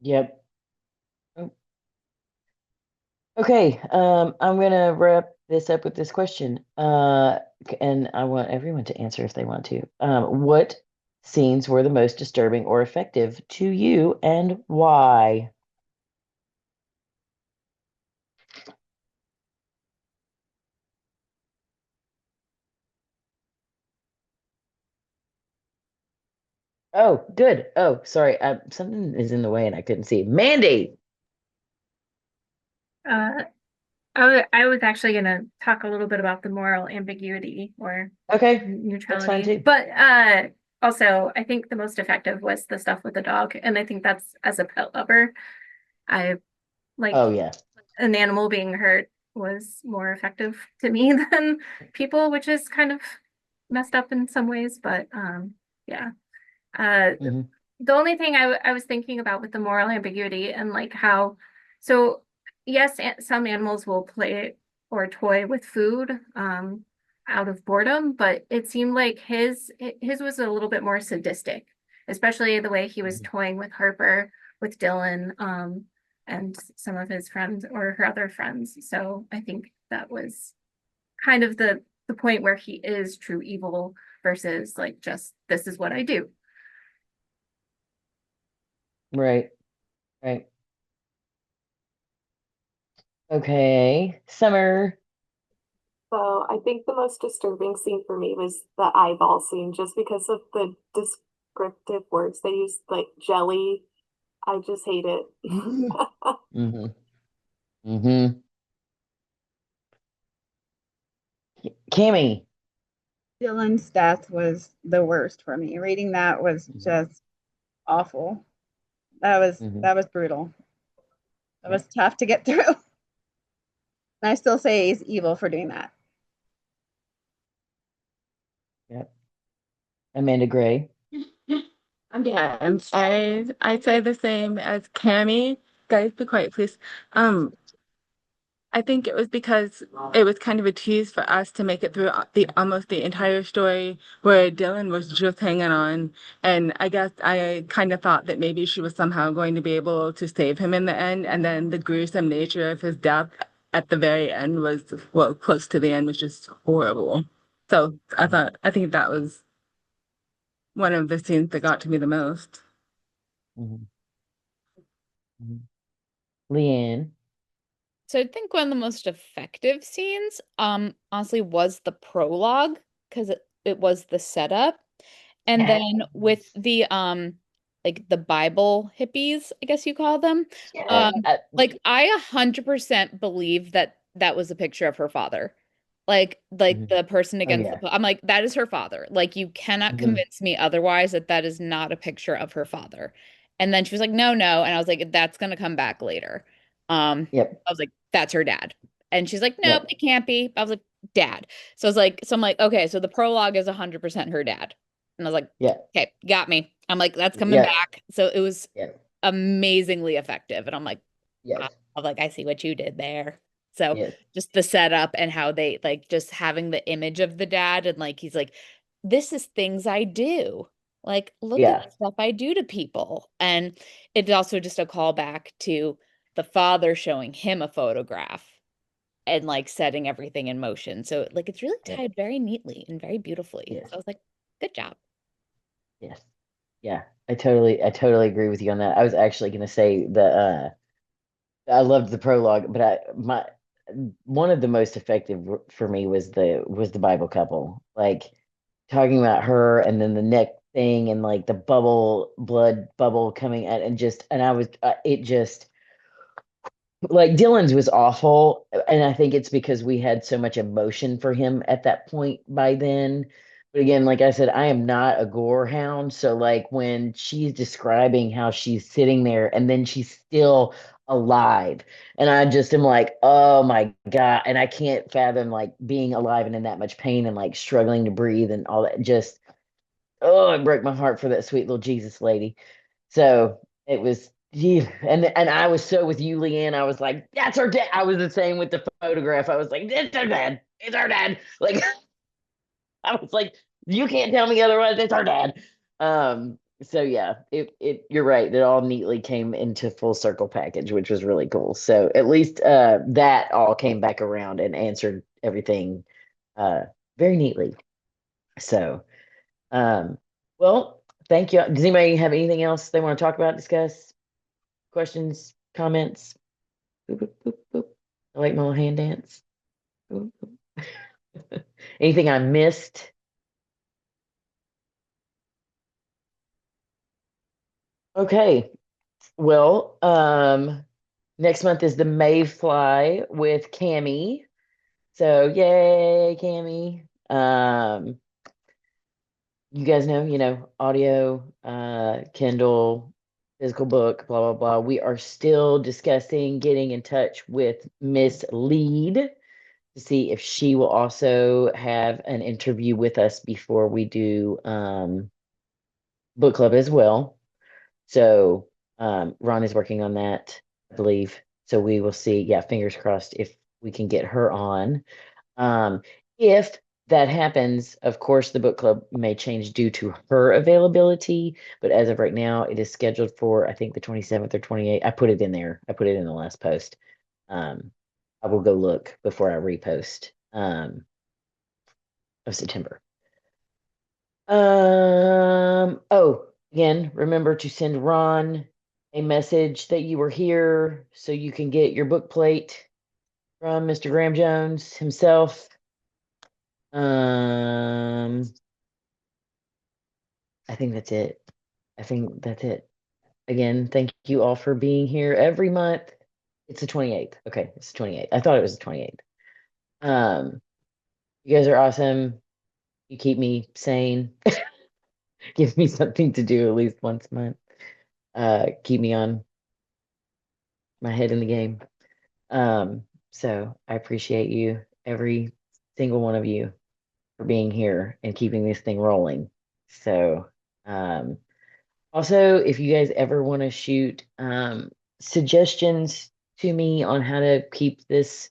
Yep. Oh, okay. I'm gonna wrap this up with this question. And I want everyone to answer if they want to. What scenes were the most disturbing or effective to you and why? Oh, good. Oh, sorry. Something is in the way and I couldn't see. Mandy. Uh, I was actually going to talk a little bit about the moral ambiguity or Okay, that's fine neutrality, too. but also I think the most effective was the stuff with the dog, and I think that's as a pet lover, I like Oh yeah. an animal being hurt was more effective to me than people, which is kind of messed up in some ways, but yeah. Uh, Hmm. the only thing I was thinking about with the moral ambiguity and like how, so yes, some animals will play or toy with food, out of boredom, but it seemed like his was a little bit more sadistic, especially the way he was toying with Harper, with Dylan, and some of his friends or her other friends. So I think that was kind of the point where he is true evil versus like just this is what I do. Right. Right. Okay. Summer. So I think the most disturbing scene for me was the eyeball scene, just because of the descriptive words they used, like jelly. I just hate it. Mm-hmm. Mm-hmm. Kimmy. Dylan's death was the worst for me. Reading that was just awful. That was brutal. That was tough to get through. And I still say he's evil for doing that. Yep. Amanda Gray. Yeah, and I'd say the same as Cammy. Guys, be quiet, please. I think it was because it was kind of a tease for us to make it through the almost the entire story where Dylan was just hanging on. And I guess I kind of thought that maybe she was somehow going to be able to save him in the end. And then the gruesome nature of his death at the very end was, well, close to the end was just horrible. So I think that was one of the scenes that got to me the most. Mm-hmm. Mm-hmm. Leanne. So I think one of the most effective scenes, honestly, was the prologue because it was the setup. And then with the like the Bible hippies, I guess you call them. Like I 100% believe that that was a picture of her father. Like the person Oh against yeah. I'm like, that is her father. Like you cannot Mm-hmm. convince me otherwise that that is not a picture of her father. And then she was like, no, no. And I was like, that's gonna come back later. Yep. I was like, that's her dad. And she's like, nope, Yep. it can't be. I was like, dad. So I'm like, okay, so the prologue is 100% her dad. And I was like, Yep. okay, got me. I'm like, that's coming Yep. back. So it was Yep. amazingly effective. And I'm like, Yes. I'm like, I see what you did there. So Yes. just the setup and how they like just having the image of the dad and like he's like, this is things I do. Like, look at Yeah. the stuff I do to people. And it's also just a callback to the father showing him a photograph and like setting everything in motion. So like it's really Yep. tied very neatly and very beautifully. Yes. So I was like, good job. Yes. Yeah. I totally agree with you on that. I was actually gonna say I loved the prologue, but my one of the most effective for me was the Bible couple. Like talking about her and then the neck thing and like the blood bubble coming out and just and I was it just like Dylan's was awful, and I think it's because we had so much emotion for him at that point by then. But again, like I said, I am not a gore hound, so like when she's describing how she's sitting there and then she's still alive, and I just am like, oh my God, and I can't fathom like being alive and in that much pain and like struggling to breathe and all that. Just oh, it broke my heart for that sweet little Jesus lady. So it was, yeah, and I was so with you, Leanne. I was like, that's her dad. I was the same with the photograph. I was like, it's her dad. It's our dad. Like I was like, you can't tell me otherwise. It's our dad. So yeah, it you're right. It all neatly came into full circle package, which was really cool. So at least that all came back around and answered everything very neatly. So um, well, thank you. Does anybody have anything else they want to talk about, discuss? Questions, comments? Boop, boop, boop, boop. I like my little hand dance. Boop, boop. Anything I missed? Okay. Well, next month is the Mayfly with Cami. So yay, Cami. You guys know, audio, Kindle, physical book, blah, blah, blah. We are still discussing getting in touch with Miss Lead to see if she will also have an interview with us before we do book club as well. So Ron is working on that, I believe. So we will see. Yeah, fingers crossed if we can get her on. If that happens, of course, the book club may change due to her availability, but as of right now, it is scheduled for, I think, the 27th or 28th. I put it in there. I put it in the last post. I will go look before I repost of September. Oh, again, remember to send Ron a message that you were here so you can get your book plate from Mr. Graham Jones himself. I think that's it. I think that's it. Again, thank you all for being here every month. It's the 28th. Okay, it's the 28th. I thought it was the 28th. You guys are awesome. You keep me sane. Give me something to do at least once a month. Keep me on my head in the game. So I appreciate you, every single one of you, for being here and keeping this thing rolling. So, also, if you guys ever want to shoot suggestions to me on how to keep this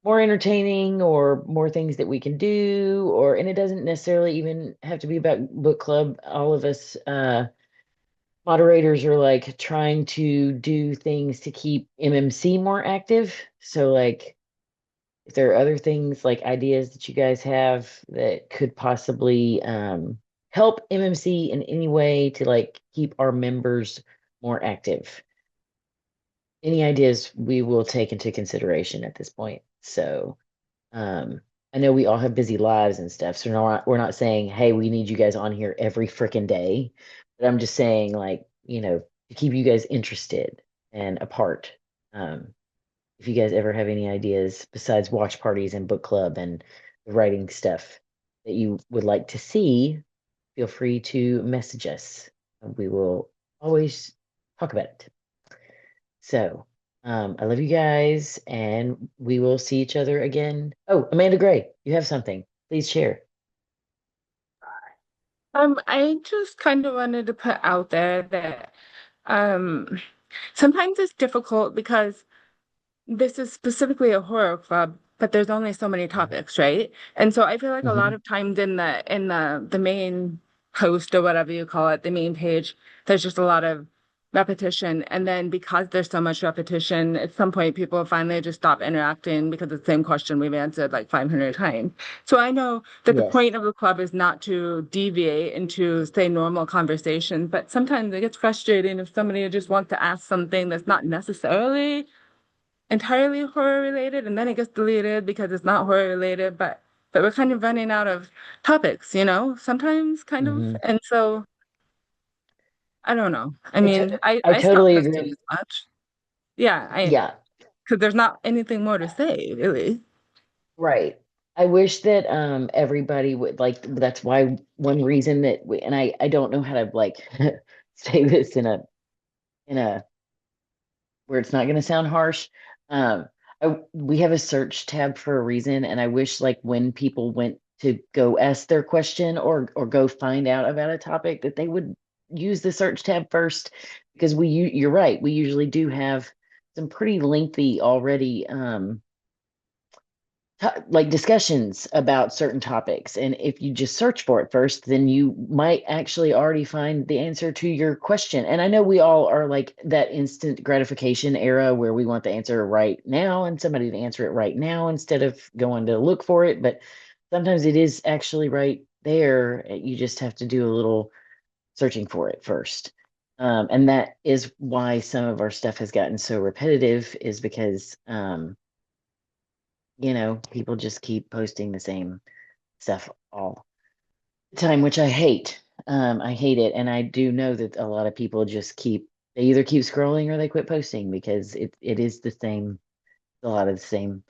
more entertaining or more things that we can do, and it doesn't necessarily even have to be about book club. All of us moderators are like trying to do things to keep MMC more active. So like if there are other things like ideas that you guys have that could possibly help MMC in any way to like keep our members more active, any ideas we will take into consideration at this point. So I know we all have busy lives and stuff, so we're not saying, hey, we need you guys on here every freaking day. But I'm just saying, like, to keep you guys interested and apart. If you guys ever have any ideas besides watch parties and book club and the writing stuff that you would like to see, feel free to message us. We will always talk about it. So, I love you guys, and we will see each other again. Oh, Amanda Gray, you have something. Please share. I just kind of wanted to put out there that sometimes it's difficult because this is specifically a horror club, but there's only so many topics, right? And so I feel like a lot Mhm. of times in the main post or whatever you call it, the main page, there's just a lot of repetition. And then because there's so much repetition, at some point people finally just stop interacting because it's the same question we've answered like 500 times. So I know that the Yes. point of the club is not to deviate into, say, normal conversation, but sometimes it gets frustrating if somebody just wants to ask something that's not necessarily entirely horror related, and then it gets deleted because it's not horror related, but we're kind of running out of topics, sometimes kind of. Mhm. And so I don't know. I I, mean, to- I I stopped totally posting agree. as much. Yeah, Yeah, because there's not anything more to say, really. right. I wish that everybody would like, that's why one reason that and I don't know how to like say this in a where it's not going to sound harsh. Um, we have a search tab for a reason, and I wish like when people went to go ask their question or go find out about a topic that they would use the search tab first, because you're right, we usually do have some pretty lengthy already like discussions about certain topics. And if you just search for it first, then you might actually already find the answer to your question. And I know we all are like that instant gratification era where we want the answer right now and somebody to answer it right now instead of going to look for it. But sometimes it is actually right there. You just have to do a little searching for it first. And that is why some of our stuff has gotten so repetitive, is because people just keep posting the same stuff all the time, which I hate. I hate it. And I do know that a lot of people just they either keep scrolling or they quit posting because it is a lot of the same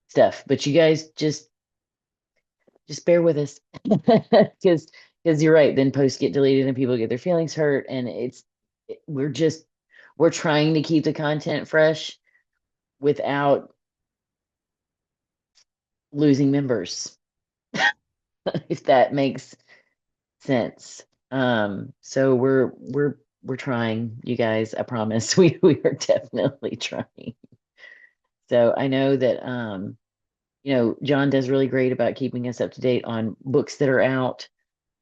stuff. But you guys just bear with us because you're right. Then posts get deleted and people get their feelings hurt. And we're trying to keep the content fresh without losing members, if that makes sense. So we're trying, you guys. I promise we are definitely trying. So I know that John does really great about keeping us up to date on books that are out.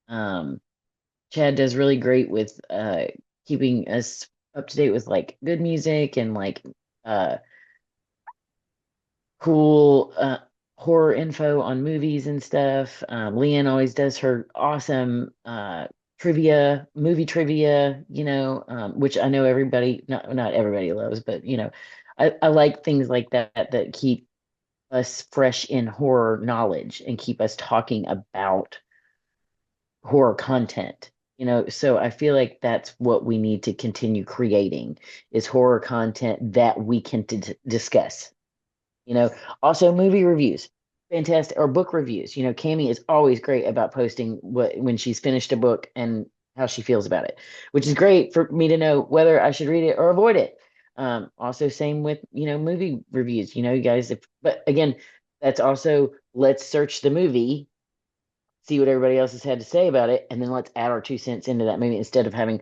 Chad does really great with keeping us up to date with like good music and like cool horror info on movies and stuff. Leanne always does her awesome movie trivia, which I know everybody, not everybody loves, but I like things like that keep us fresh in horror knowledge and keep us talking about horror content. So I feel like that's what we need to continue creating is horror content that we can discuss. Also movie reviews, fantastic, or book reviews. Cami is always great about posting when she's finished a book and how she feels about it, which is great for me to know whether I should read it or avoid it. Also same with movie reviews. You guys, but again, that's also let's search the movie, see what everybody else has had to say about it, and then let's add our 2 cents into that movie instead of having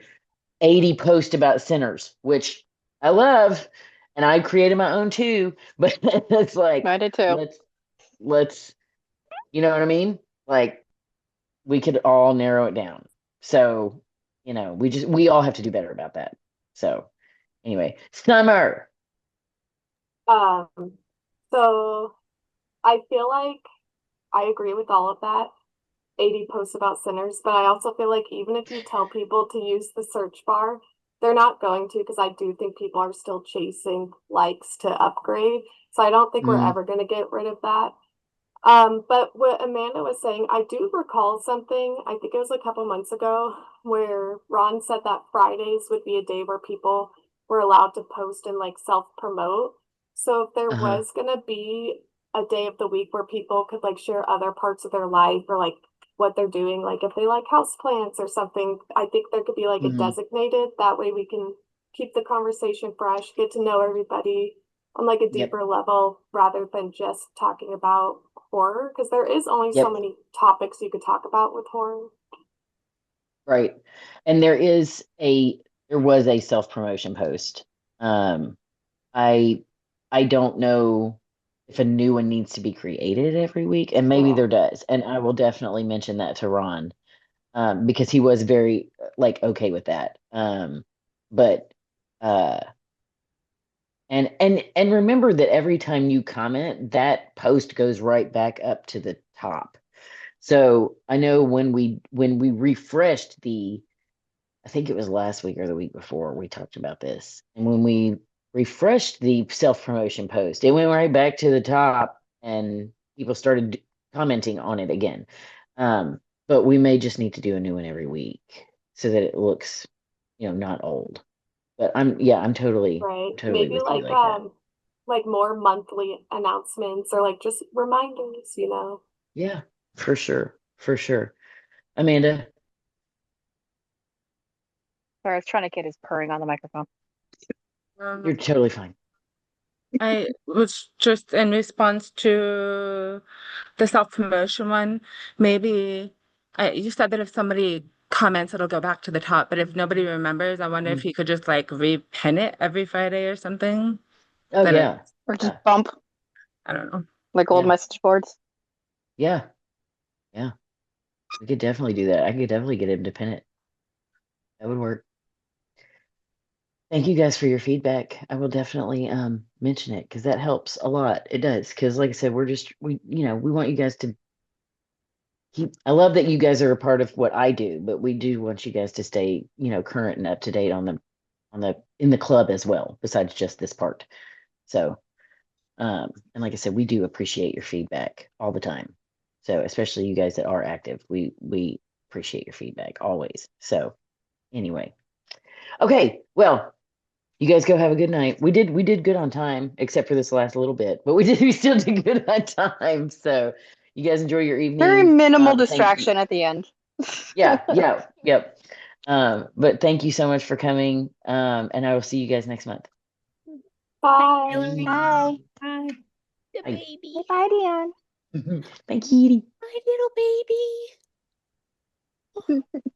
80 posts about Sinners, which I love, and I created my own too. But it's like I did too. let's you know what I mean? Like we could all narrow it down. So we all have to do better about that. So anyway, Summer. Um, so I feel like I agree with all of that. 80 posts about sinners, but I also feel like even if you tell people to use the search bar, they're not going to because I do think people are still chasing likes to upgrade. So I don't think we're ever going to get rid of that. But what Amanda was saying, I do recall something, I think it was a couple months ago, where Ron said that Fridays would be a day where people were allowed to post and like self-promote. So if there was gonna be a day of the week where people could like share other parts of their life or like what they're doing, like if they like houseplants or something, I think there could be like a designated. That way we can keep the conversation fresh, get to know everybody on like a deeper level rather than just talking about horror because there is only so many topics you could talk about with horror. Right. And there was a self-promotion post. I don't know if a new one needs to be created every week, and maybe there does. And I will definitely mention that to Ron, because he was very like okay with that. But and remember that every time you comment, that post goes right back up to the top. So I know when we refreshed I think it was last week or the week before we talked about this. And when we refreshed the self-promotion post, it went right back to the top and people started commenting on it again. But we may just need to do a new one every week so that it looks, not old. But I'm totally Maybe with you like that. like more monthly announcements or like just reminders. Yeah, for sure. For sure. Amanda. Sorry, I was trying to get his purring on the microphone. You're totally fine. I was just in response to the self-promotion one. Maybe you said that if somebody comments, it'll go back to the top. But if nobody remembers, I wonder if you could just like repin it every Friday or something. Oh Then yeah. Or just bump. I don't know. Like old message boards. Yeah. Yeah. We could definitely do that. I could definitely get him to pin it. That would work. Thank you guys for your feedback. I will definitely mention it because that helps a lot. It does. Because like I said, we want you guys to keep. I love that you guys are a part of what I do, but we do want you guys to stay, current and up to date in the club as well, besides just this part. So and like I said, we do appreciate your feedback all the time. So especially you guys that are active, we appreciate your feedback always. So anyway. Okay, well, you guys go have a good night. We did good on time, except for this last little bit, but we still did good on time. So you guys enjoy your evening. Very minimal Thank you. distraction at the end. Yep. But thank you so much for coming. And I will see you guys next month. Bye. Bye. Bye. The Bye. baby. Say bye, Dion. Thank you. My little baby.